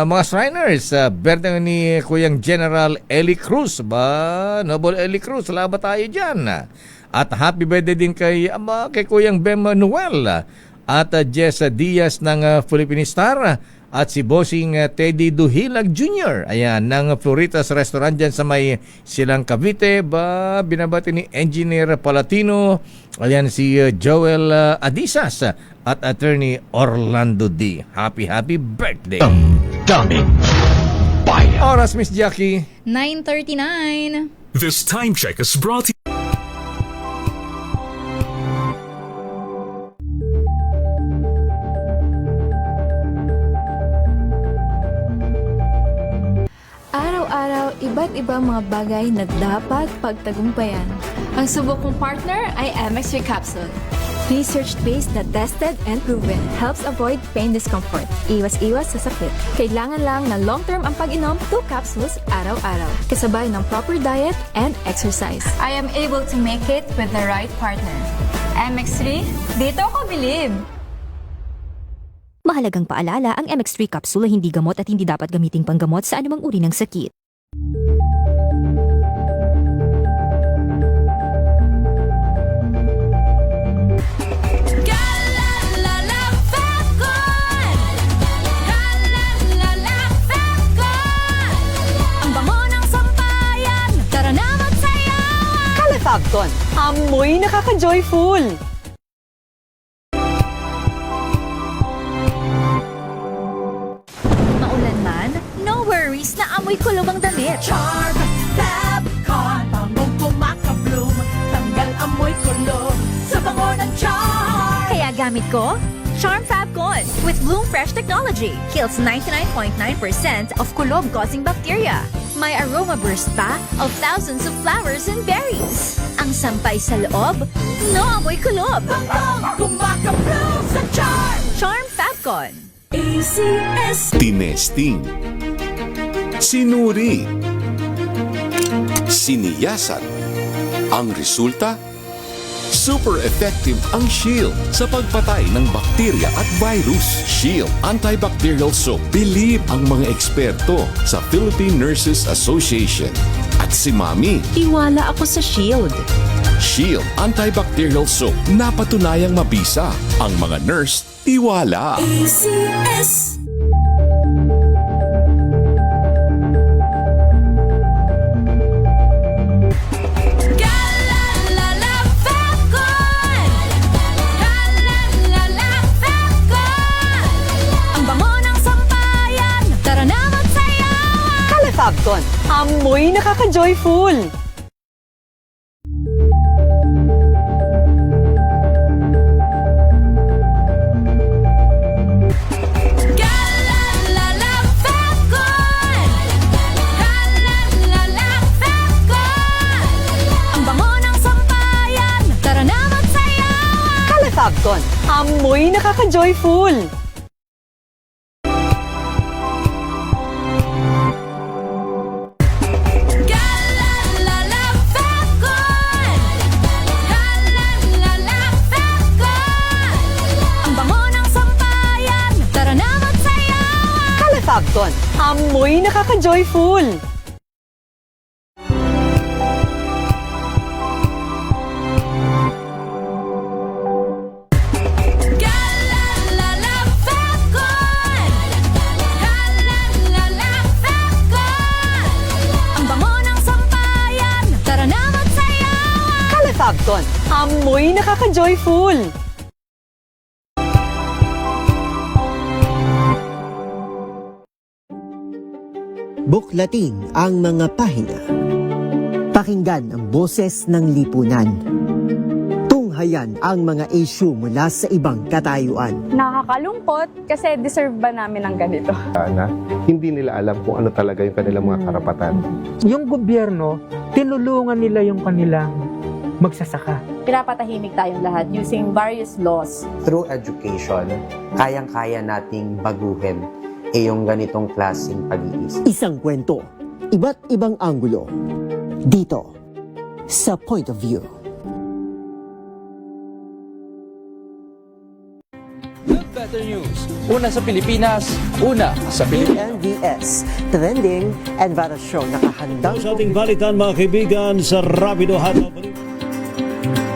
mga Shriners, birthday ni Kuyang General Eli Cruz. Ba, Noble Eli Cruz, wala ba tayo dyan? At happy birthday din kay Kuyang Bem Noel at Jess Diaz ng Philippine Star. At si Bossing Teddy Duhilag Jr. Ayan, ng Floritas Restaurant dyan sa may Silang Cavite. Ba, binabati ni Engineer Palatino. Ayan, si Joel Adisas at Attorney Orlando D. Happy birthday. Daming Oras, Miss Jackie. 9:39. This time check is brought to Araw-araw, iba't ibang mga bagay na dapat pagtagumpayan. Ang subok kong partner ay MX3 Capsule. Research-based na tested and proven. Helps avoid pain discomfort. Iwas-iwas sa sakit. Kailangan lang na long-term ang pag-inom 2 capsules araw-araw. Kasabay ng proper diet and exercise. I am able to make it with the right partner. MX3, dito ko bilib! Mahalagang paalala, ang MX3 capsule ay hindi gamot at hindi dapat gamiting panggamot sa anumang uri ng sakit. Ang bango ng sampayan, tara na magsayawan! Calefabton, amoy nakaka-joyful! Maulan man, no worries na amoy kulob ang damit. Charm Fabcon, bangong kumakabloom, tanggal amoy kulob sa bango ng charm. Kaya gamit ko, Charm Fabcon with Bloom Fresh technology. Kills 99.9% of kulob-causing bacteria. May aroma burst pa of thousands of flowers and berries. Ang sampay sa loob, no amoy kulob. Bangong kumakabloom sa charm. Charm Fabcon. ACS. Tinesting, sinuri, siniyasan. Ang resulta? Super effective ang Shield sa pagpatay ng bakterya at virus. Shield Antibacterial Soap. Believe ang mga eksperto sa Philippine Nurses Association. At si Mami. Tiwala ako sa Shield. Shield Antibacterial Soap. Napatunayang mabisa. Ang mga nurse, tiwala. ACS. Calefabton, amoy nakaka-joyful! Calefabton, amoy nakaka-joyful! Calefabton, amoy nakaka-joyful! Calefabton, amoy nakaka-joyful! Buklatin ang mga pahina. Pakinggan ang boses ng lipunan. tunghayan ang mga issue mula sa ibang katayuan. Nakakalungkot kasi deserve ba namin ng ganito? Na hindi nila alam kung ano talaga yung kanilang mga karapatan. Yung gobyerno, tinulungan nila yung kanilang magsasaka. Pinapatahimik tayong lahat using various laws. Through education, kayang-kaya nating baguhin yung ganitong klaseng pag-iisip. Isang kwento, iba't ibang anggulo. Dito, sa Point of View. Better News. Una sa Pilipinas, una sa Pilipinas. MVS, Trending and Viral Show. Nakahandang sa ating balitan mga kaibigan sa Rapido Hataw.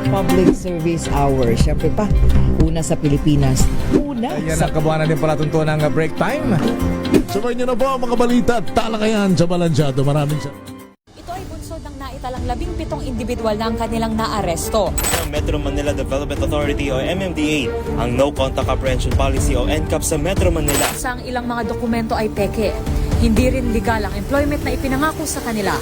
Public Service Hour. Siyempre pa, una sa Pilipinas. Una Ayan sa... ang kabuhanan din pala tuntunan ng break time. Sabay niyo na po ang mga balita at talakayan sa Balansyado. Maraming salamat. Ito ay bunsod ng naitalang 17 individual na ang kanilang naaresto. Ng Metro Manila Development Authority o MMDA ang No Contact Apprehension Policy o NCAP sa Metro Manila. Sa ang ilang mga dokumento ay peke. Hindi rin legal ang employment na ipinangako sa kanila.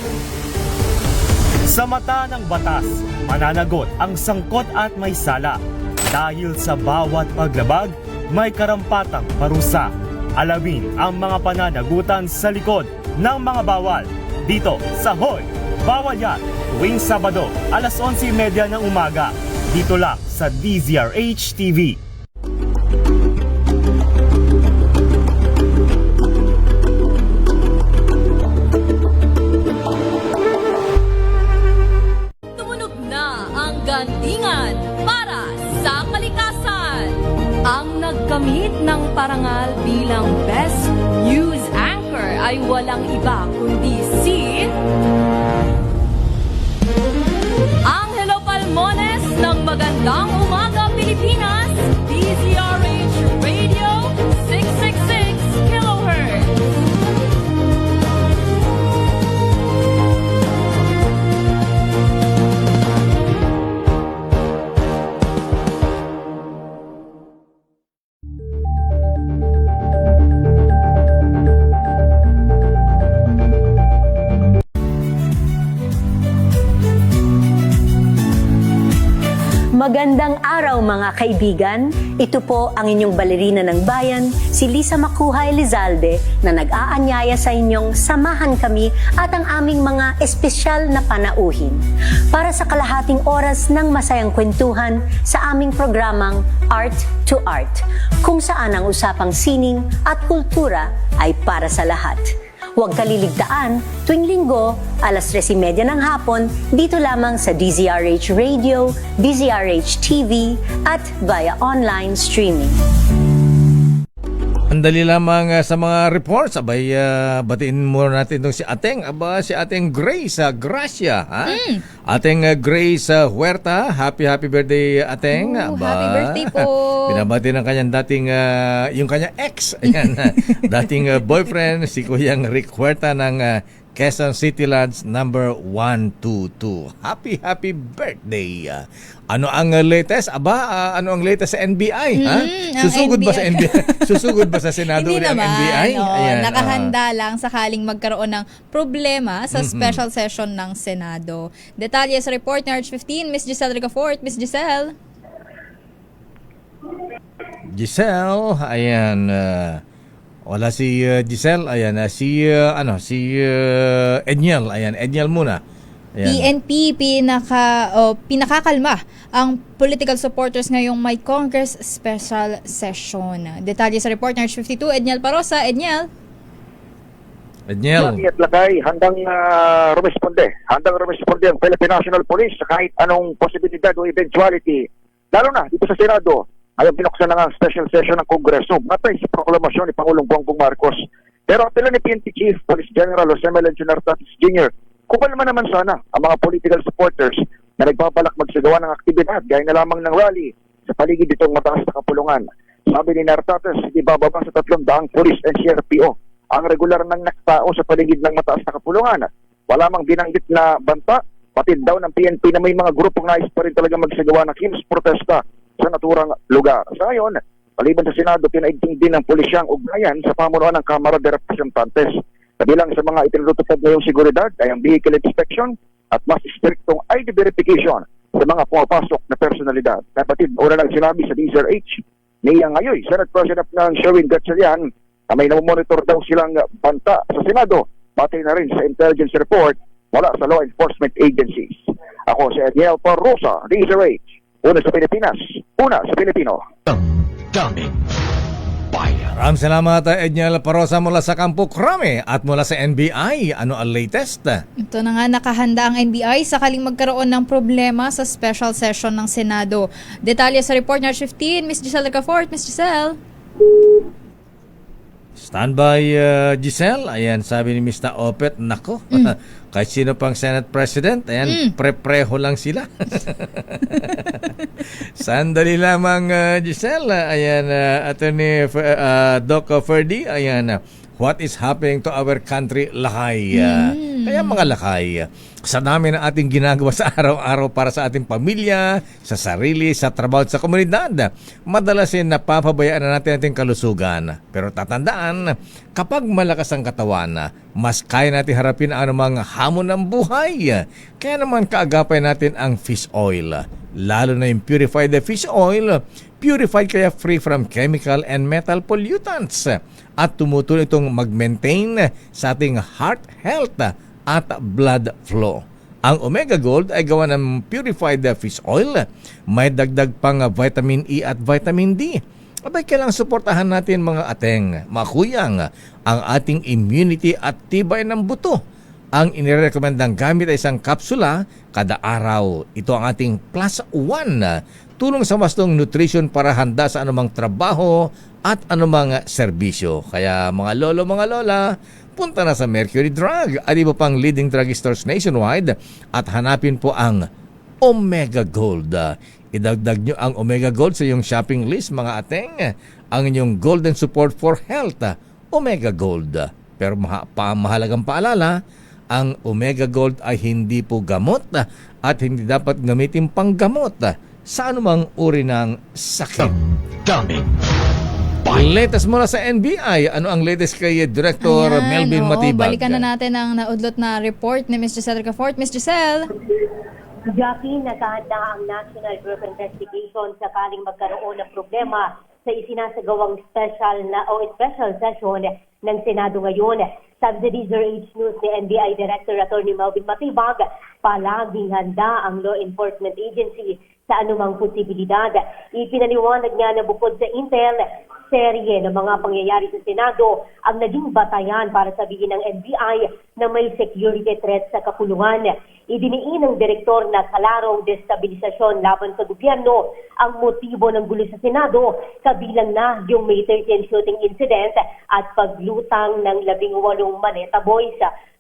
Sa mata ng batas, mananagot ang sangkot at may sala. Dahil sa bawat paglabag, may karampatang parusa. Alamin ang mga pananagutan sa likod ng mga bawal. Dito sa Hoy! Bawal Yan! Tuwing Sabado, alas 11:30 ng umaga. Dito lang sa DZRH TV. Tumunog na ang gandingan para sa kalikasan. Ang nagkamit ng parangal bilang Best News Anchor ay walang iba kundi si Angelo Palmones ng Magandang Umaga Pilipinas, DZRH Radio 666 kHz. Magandang araw mga kaibigan. Ito po ang inyong balerina ng bayan, si Lisa Makuhay Lizalde, na nag-aanyaya sa inyong samahan kami at ang aming mga espesyal na panauhin para sa kalahating oras ng masayang kwentuhan sa aming programang Art to Art, kung saan ang usapang sining at kultura ay para sa lahat. Huwag kaliligtaan tuwing linggo, alas 3:30 ng hapon, dito lamang sa DZRH Radio, DZRH TV, at via online streaming. Ang dali lamang sa mga reports. Abay, batiin muna natin itong si Ateng. Si Ateng Grace Gracia. Ha? Ateng Grace Huerta. Happy birthday, Ateng. Happy birthday po. Binabati ng kanyang dating, yung kanyang ex. Ayan, dating boyfriend, si Kuyang Rick Huerta ng Quezon City Lands number 122. Happy birthday. Ano ang latest? Ano ang latest sa NBI? Ha? Susugod ba sa NBI? Susugod ba sa Senado Hindi ng naman, NBI? Ayan, nakahanda lang sakaling magkaroon ng problema sa special session ng Senado. Detalye sa report ni Arch 15, Miss Giselle Ricafort. Miss Giselle. Giselle, ayan. Wala si Giselle, ayan. Si Edniel, ayan. Edniel muna. Ayan. PNP pinakakalma ang political supporters ngayong may Congress special session. Detalye sa report ng Arch 52, Edniel Parosa. Edniel. At Lakay, handang rumisponde ang Philippine National Police sa kahit anong posibilidad o eventuality, lalo na dito sa Senado. Ayaw binuksan na nga ang special session ng Kongreso matay sa proklamasyon ni Pangulong Bongbong Marcos. Pero apela ni PNP Chief Police General Jose Melencio Nartatis Jr., kupalman naman sana ang mga political supporters na nagpabalak magsagawa ng aktibidad gaya na lamang ng rally sa paligid itong mataas na kapulungan. Sabi ni Nartatis, hindi bababa sa 300 police and CRPO ang regular ng naktao sa paligid ng mataas na kapulungan. Wala mang binanggit na banta, patid daw ng PNP na may mga grupong nais pa rin talaga magsagawa ng kilos protesta sa naturang lugar. Sa ngayon, maliban sa Senado, pinaigting din ng pulisyang ugnayan sa pamunuan ng Kamara de Representantes. Kabilang sa mga itinutupad ngayong seguridad ay ang vehicle inspection at mas striktong ID verification sa mga pumapasok na personalidad. Kapatid, una lang sinabi sa DZRH, niya ngayon, Senate President ng Sherwin Gatchalian, na may namomonitor daw silang banta sa Senado, batay na rin sa intelligence report mula sa law enforcement agencies. Ako si Edniel Parrosa, DZRH, una sa Pilipinas, una sa Pilipino. Maraming salamat, Edniel Parosa mula sa Kampo Krame at mula sa NBI. Ano ang latest? Ito na nga, nakahanda ang NBI sakaling magkaroon ng problema sa special session ng Senado. Detalye sa report na 15, Ms. Giselle Ricafort. Ms. Giselle. Standby, Giselle. Ayan, sabi ni Mr. Opet, nako, kahit sino pang Senate President, ayan, pre-preho lang sila. Sandali lamang, Giselle. Ayan, Attorney Doc Ferdy, ayan, what is happening to our country, lakay. Kaya mga lakay, sa dami ng ating ginagawa sa araw-araw para sa ating pamilya, sa sarili, sa trabaho at sa komunidad, madalas napapabayaan na natin ating kalusugan. Pero tatandaan, kapag malakas ang katawan, mas kaya natin harapin ang anumang hamon ng buhay. Kaya naman kaagapay natin ang fish oil. Lalo na yung purified fish oil, purified kaya free from chemical and metal pollutants. At tumutulong itong mag-maintain sa ating heart health at blood flow. Ang Omega Gold ay gawa ng purified fish oil. May dagdag pang vitamin E at vitamin D. Abay, kailangang suportahan natin mga ateng, makuyang, ang ating immunity at tibay ng buto. Ang inirekomendang gamit ay isang kapsula kada araw. Ito ang ating plus 1. Tulong sa wastong nutrition para handa sa anumang trabaho at anumang serbisyo. Kaya mga lolo, mga lola, punta na sa Mercury Drug at iba pang leading drugstores nationwide at hanapin po ang Omega Gold. Idagdag nyo ang Omega Gold sa iyong shopping list, mga ateng. Ang inyong golden support for health, Omega Gold. Pero mahalagang paalala, ang Omega Gold ay hindi po gamot at hindi dapat gamitin panggamot sa anumang uri ng sakit. Latest mula sa NBI. Ano ang latest kay Director Melvin Matibag? Balikan na natin ang naudlot na report ni Ms. Giselle Ricafort. Ms. Giselle. Jackie, nakahanda ang National Group Investigation sakaling magkaroon ng problema sa isinasagawang special session ng Senado ngayon. Sabi sa DZRH News ni NBI Director Attorney Melvin Matibag, palaging handa ang law enforcement agency sa anumang posibilidad. Ipinaliwanag niya na bukod sa intel, serye ng mga pangyayari sa Senado ang naging batayan para sabihin ng NBI na may security threat sa kapulungan. Idiniin ng direktor na kalarong destabilisasyon laban sa gobyerno ang motibo ng gulo sa Senado, kabilang na yung May 13 shooting incident at paglutang ng 18 Maneta Boys.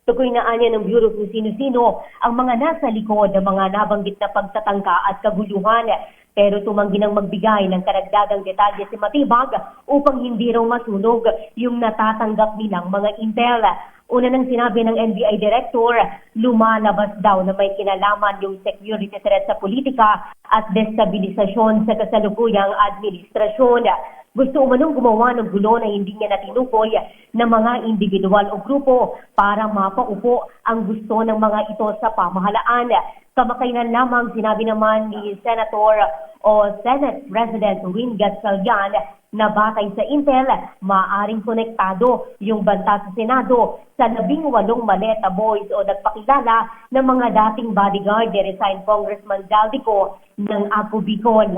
Tukoy na anya ng Bureau kung sino-sino ang mga nasa likod ng mga nabanggit na pagtatangka at kaguluhan. Pero tumanggi ng magbigay ng karagdagang detalye si Matibag upang hindi raw masunog yung natatanggap nilang mga intel. Una nang sinabi ng NBI Director, lumalabas daw na may kinalaman yung security threat sa politika at destabilisasyon sa kasalukuyang administrasyon. Gusto umanong gumawa ng gulo na hindi niya natinukoy ng mga individual o grupo para mapaupo ang gusto ng mga ito sa pamahalaan. Kamakailan lamang sinabi naman ni Senator o Senate President Win Gatchalian na batay sa intel, maaaring konektado yung banta sa Senado sa 18 Maneta Boys o nagpakilala ng mga dating bodyguard ni resigned Congressman Zaldico ng Apo Bicol.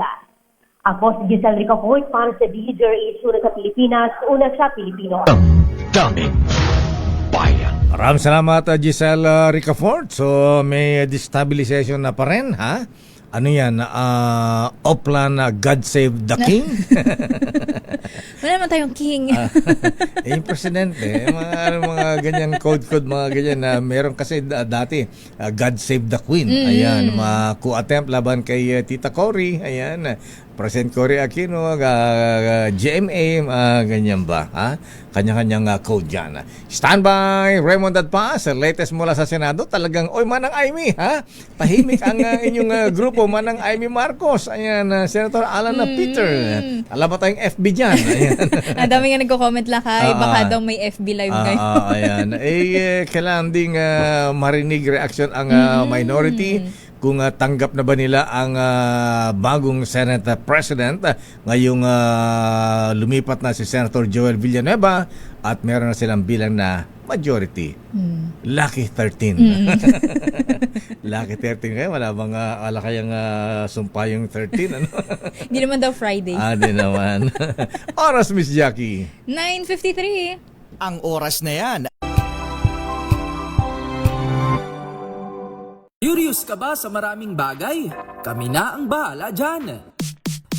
Ako si Giselle Ricafort para sa DZRH una sa Pilipinas, una sa Pilipino. Maraming salamat, Giselle Ricafort. So may destabilization na pa rin, ha? Ano yan? Oplan God Save the King? Wala naman tayong king. Yung presidente, mga ganyan code, mga ganyan na meron kasi dati, God Save the Queen. Ayan, mga coup attempt laban kay Tita Cory. Ayan, President Cory Aquino, GMA, ganyan ba? Ha? Kanya-kanyang code dyan. Standby, Raymond Adpas, latest mula sa Senado. Talagang, oy, Manang Amy, ha? Tahimik ang inyong grupo, Manang Amy Marcos. Ayan, Senator Alan Peter. Alam ba tayong FB dyan? Ayan. Ang dami nga nagko-comment lakay, baka daw may FB live ngayon. Ayan. Kailangan ding marinig reaction ang minority. kung tanggap na ba nila ang bagong Senate President ngayong lumipat na si Senator Joel Villanueva at meron na silang bilang na majority. Lucky 13. Lucky 13 kayo. Wala kayang sumpa yung 13. Ano? Hindi naman daw Friday. Di naman. Oras, Miss Jackie. 9:53. Ang oras na yan. Curious ka ba sa maraming bagay? Kami na ang bahala dyan.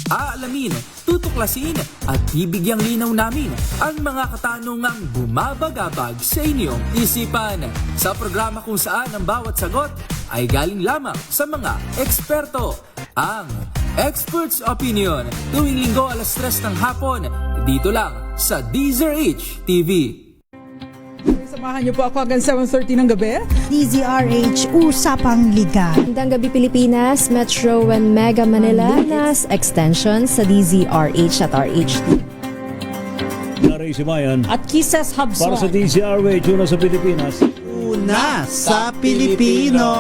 Aalamin, tutuklasin at bibigyang linaw namin ang mga katanungang bumabagabag sa inyong isipan. Sa programa kung saan ang bawat sagot ay galing lamang sa mga eksperto. Ang Expert's Opinion, tuwing linggo 3:00 ng hapon, dito lang sa DZRH TV. Samahan niyo po ako hanggang 7:30 ng gabi. DZRH Usapang Liga. Magandang gabi Pilipinas, Metro and Mega Manila, nas extension sa DZRH at RHT. Naray Simayan At Kisses Hubson. para sa DZRH, una sa Pilipinas. Una sa Pilipino.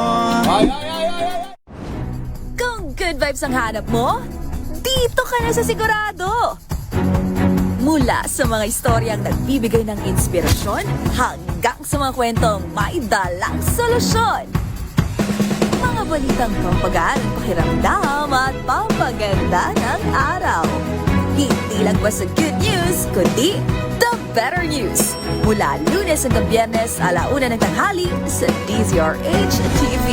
Kung good vibes ang hanap mo, dito ka na sa Sigurado! Mula sa mga istoryang nagbibigay ng inspirasyon hanggang sa mga kwentong may dalang solusyon. Mga balitang pampagaan, pakiramdam at pampaganda ng araw. Hindi lang ba sa good news, kundi the better news. Mula Lunes hanggang Biyernes, 1:00 ng tanghali sa DZRH TV.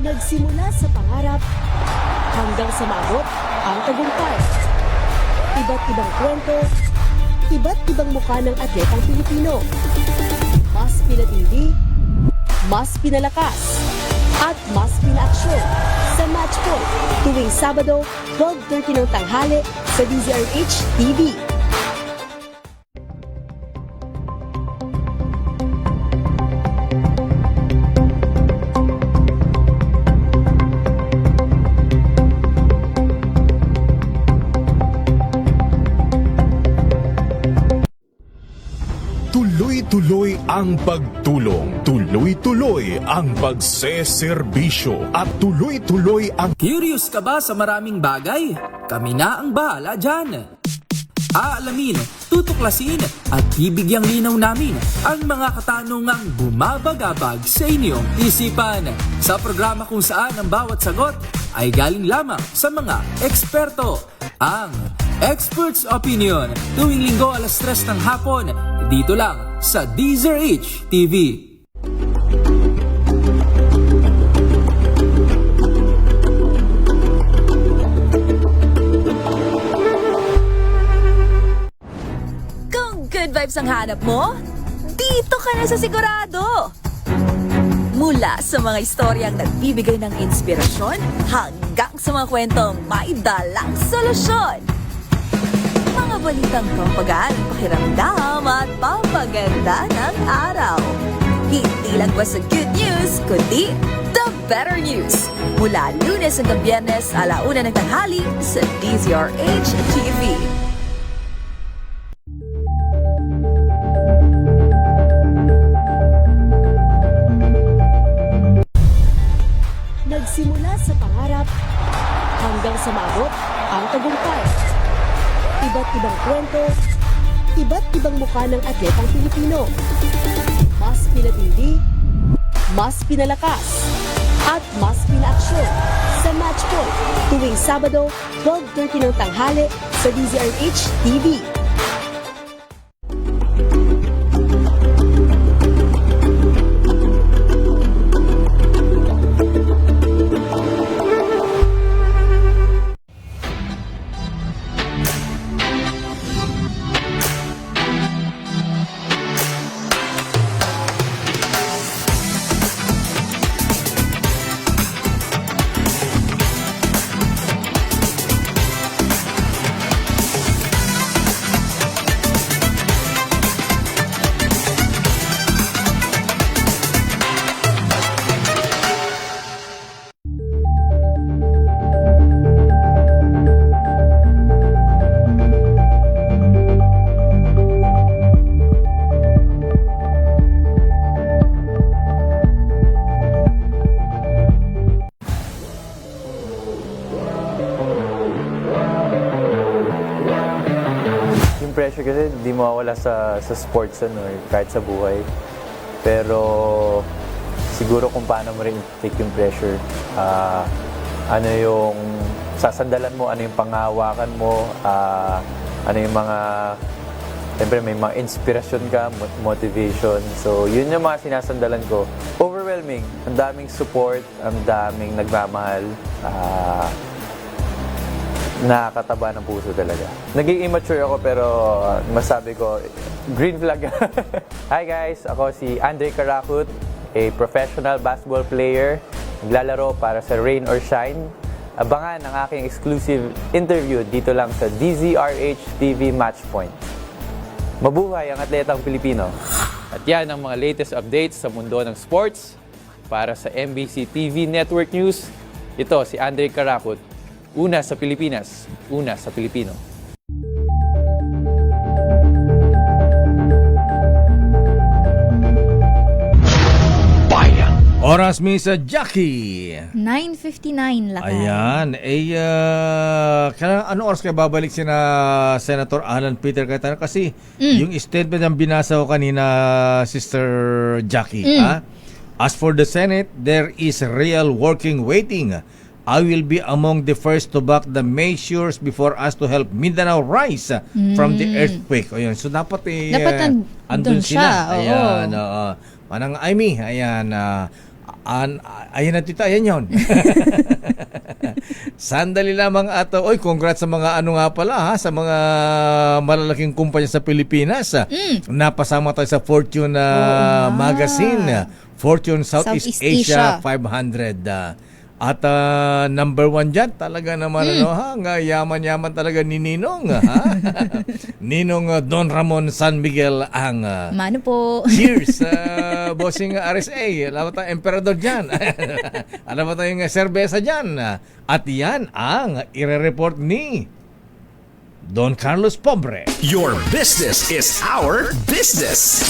Nagsimula sa pangarap hanggang sa maabot ang tagumpay. Iba't ibang kwento, iba't ibang mukha ng atletang Pilipino. Mas pinatindi, mas pinalakas, at mas pinaaksyon sa Match Point tuwing Sabado, 12:30 ng tanghali sa DZRH TV. Tuloy-tuloy ang pagtulong, tuloy-tuloy ang pagseserbisyo, at tuloy-tuloy ang... Curious ka ba sa maraming bagay? Kami na ang bahala dyan. Aalamin, tutuklasin at bibigyang linaw namin ang mga katanungang bumabagabag sa inyong isipan. Sa programa kung saan ang bawat sagot ay galing lamang sa mga eksperto. Ang Expert's Opinion, tuwing linggo 3:00 ng hapon, dito lang sa DZRH TV. Kung good vibes ang hanap mo, dito ka na sa Sigurado! Mula sa mga istoryang nagbibigay ng inspirasyon hanggang sa mga kwentong may dalang solusyon. Mga balitang pampagaan, pakiramdam at pampaganda ng araw. Hindi lang ba sa good news, kundi the better news. Mula Lunes hanggang Biyernes, 1:00 ng tanghali sa DZRH TV. Nagsimula sa pangarap hanggang sa maabot ang tagumpay. Iba't ibang kwento, iba't ibang mukha ng atletang Pilipino. Mas pinatindi, mas pinalakas, at mas pinaaksyon sa Match Point tuwing Sabado, 12:30 ng tanghali sa DZRH TV. pressure kasi hindi mawawala sa sports or kahit sa buhay. Pero siguro kung paano mo rin take yung pressure. Ano yung sasandalan mo, ano yung panghahawakan mo, ano yung mga, siyempre may mga inspirasyon ka, motivation. So yun yung mga sinasandalan ko. Overwhelming. Ang daming support, ang daming nagmamahal. Nakakataba ng puso talaga. Naging immature ako pero masabi ko, green flag. Hi guys, ako si Andre Caracot, a professional basketball player. Naglalaro para sa Rain or Shine. Abangan ang aking exclusive interview dito lang sa DZRH TV Matchpoint. Mabuhay ang atletang Pilipino. At yan ang mga latest updates sa mundo ng sports. Para sa MBC TV Network News, ito si Andre Caracot. Una sa Pilipinas, una sa Pilipino. Oras, Miss Jackie. 9:59 lakay. Ayan. Ano oras kayo babalik sina Senator Alan Peter Cayetano? Kasi yung statement ang binasa ko kanina, Sister Jackie. As for the Senate, there is real working waiting. I will be among the first to back the measures before us to help Mindanao rise from the earthquake. Ayan. So dapat andun sila. Ayan. Manang Amy. Ayan. Ayan na tita, ayan yun. Sandali lamang ato. Oy, congrats sa mga ano nga pala ha, sa mga malalaking kumpanya sa Pilipinas. Napasama tayo sa Fortune magazine. Fortune Southeast Asia 500. At number 1 dyan, talaga naman yaman-yaman talaga ni Ninong. Ninong Don Ramon San Miguel ang Mano po. cheers, bossing RSA. Alam mo tayong emperador dyan. Alam mo tayong serbesa dyan. At yan ang ire-report ni Don Carlos Pobre. Your business is our business.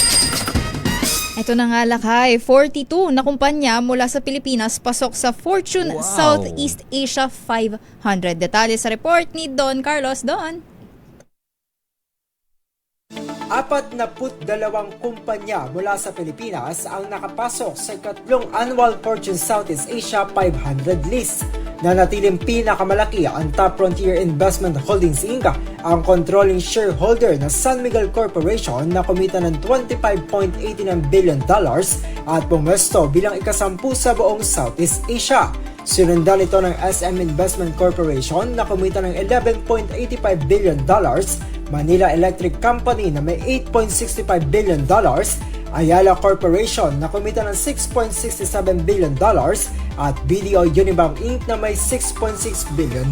Ito na nga lakay, 42 na kumpanya mula sa Pilipinas pasok sa Fortune Southeast Asia 500. Detalye sa report ni Don Carlos. Don. 42 kumpanya mula sa Pilipinas ang nakapasok sa ikatlong annual Fortune Southeast Asia 500 list. Nanatiling pinakamalaki ang Top Frontier Investment Holdings Inc., ang controlling shareholder ng San Miguel Corporation na kumita ng $25.89 billion at pumwesto bilang ikasampu sa buong Southeast Asia. Sinundan ito ng SM Investment Corporation na kumita ng $11.85 billion, Manila Electric Company na may $8.65 billion, Ayala Corporation na kumita ng $6.67 billion at BDO Unibank Inc. na may $6.6 billion.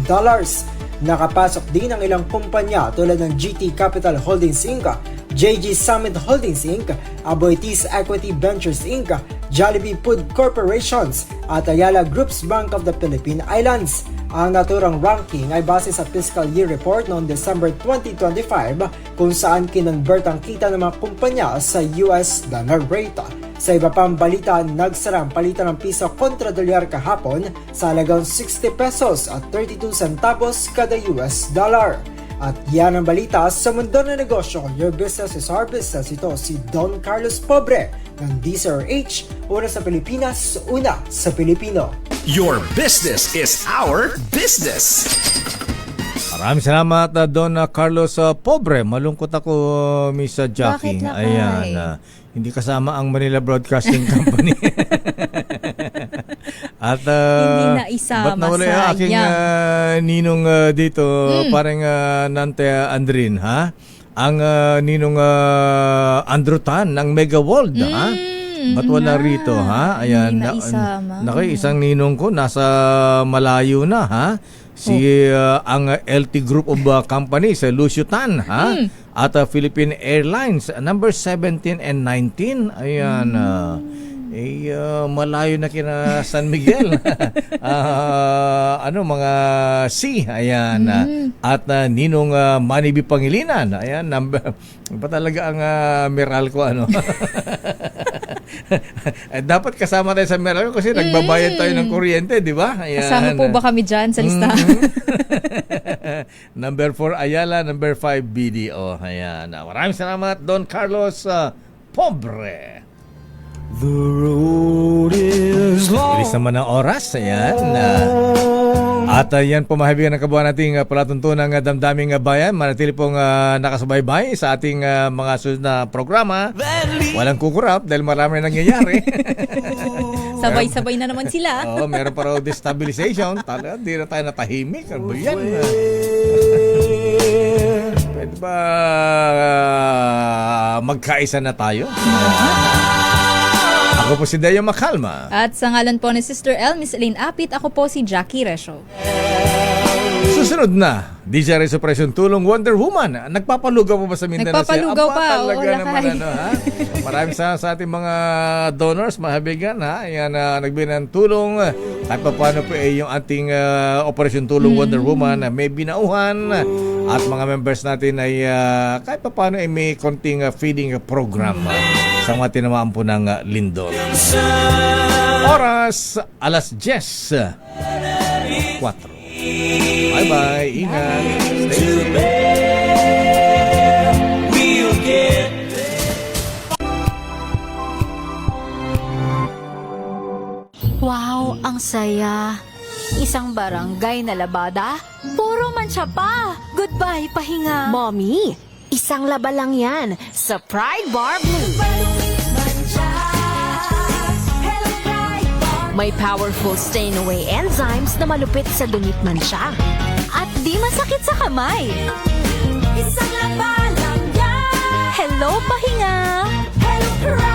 Nakapasok din ang ilang kumpanya tulad ng GT Capital Holdings Inc., JG Summit Holdings Inc., Aboitiz Equity Ventures Inc., Jollibee Food Corporations at Ayala Group's Bank of the Philippine Islands. Ang naturang ranking ay base sa fiscal year report noong December 2025 kung saan kinonvert ang kita ng mga kumpanya sa US dollar rate. Sa iba pang balita, nagsara ang palitan ng piso kontra dolyar kahapon sa halagang 60 pesos at 32 centavos kada US dollar. At yan ang balita sa mundo ng negosyo. Your business is our business. Ito si Don Carlos Pobre ng DZRH. Una sa Pilipinas, una sa Pilipino. Your business is our business. Maraming salamat Don Carlos Pobre. Malungkot ako, Miss Jackie. Bakit lakay? Ayan, hindi kasama ang Manila Broadcasting Company. At hindi na isama, ba't nawala yung aking ninong dito, parang Nante Andrin, ha? Ang ninong Andrew Tan ng Mega World, ha? Ba't wala rito, ha? Ayan, isang ninong ko nasa malayo na, ha? Si ang LT Group of Companies, Lucio Tan, ha? At Philippine Airlines, number 17 and 19. Ayan, malayo na kina San Miguel. Mga C. Ayan. At ninong Manibi Pangilinan. Ayan, number, ba talaga ang Meralco, Dapat kasama tayo sa Meralco kasi nagbabayad tayo ng kuryente, di ba? Ayan. Kasama po ba kami dyan sa listahan? Number 4, Ayala. Number 5, BDO. Ayan. Maraming salamat, Don Carlos Pobre. The road is long. Bilis naman ang oras. Ayan. At yan po mga kaibigan ng kabuuan nating palatuntunang damdaming bayan. Manatili pong nakasubaybay sa ating mga susunod na programa. Walang kukurap dahil marami nangyayari. Sabay-sabay na naman sila. Oo, meron pa raw destabilization. Talaga, di na tayo natahimik. Ano ba yan? Pwede ba magkaisa na tayo? Ako po si Deo Makalma. At sa ngalan po ni Sister L, Miss Elaine Apit, ako po si Jackie Resho. Susunod na, DJ Rizzo Presyon Tulong Wonder Woman. Nagpapalugaw po ba sa Mindanao? Nagpapalugaw pa. Talaga Oo, naman ha? Maraming sa ating mga donors, mga habigan ha. Ayan, nagbigay ng tulong. Kahit pa paano po yung ating Operation Tulong Wonder Woman may binauhan. At mga members natin ay kahit pa paano ay may konting feeding program sa mga tinamaan po ng lindol. Oras, alas 10:04. Bye-bye. Ingat. Stay safe. Wow, ang saya. Isang barangay na labada? Puro mancha pa. Goodbye, pahinga. Mommy, isang laba lang yan sa Pride Bar Blue. May powerful stain-away enzymes na malupit sa dumit mancha. At di masakit sa kamay. Isang laba lang yan. Hello, pahinga. Hello, Pride.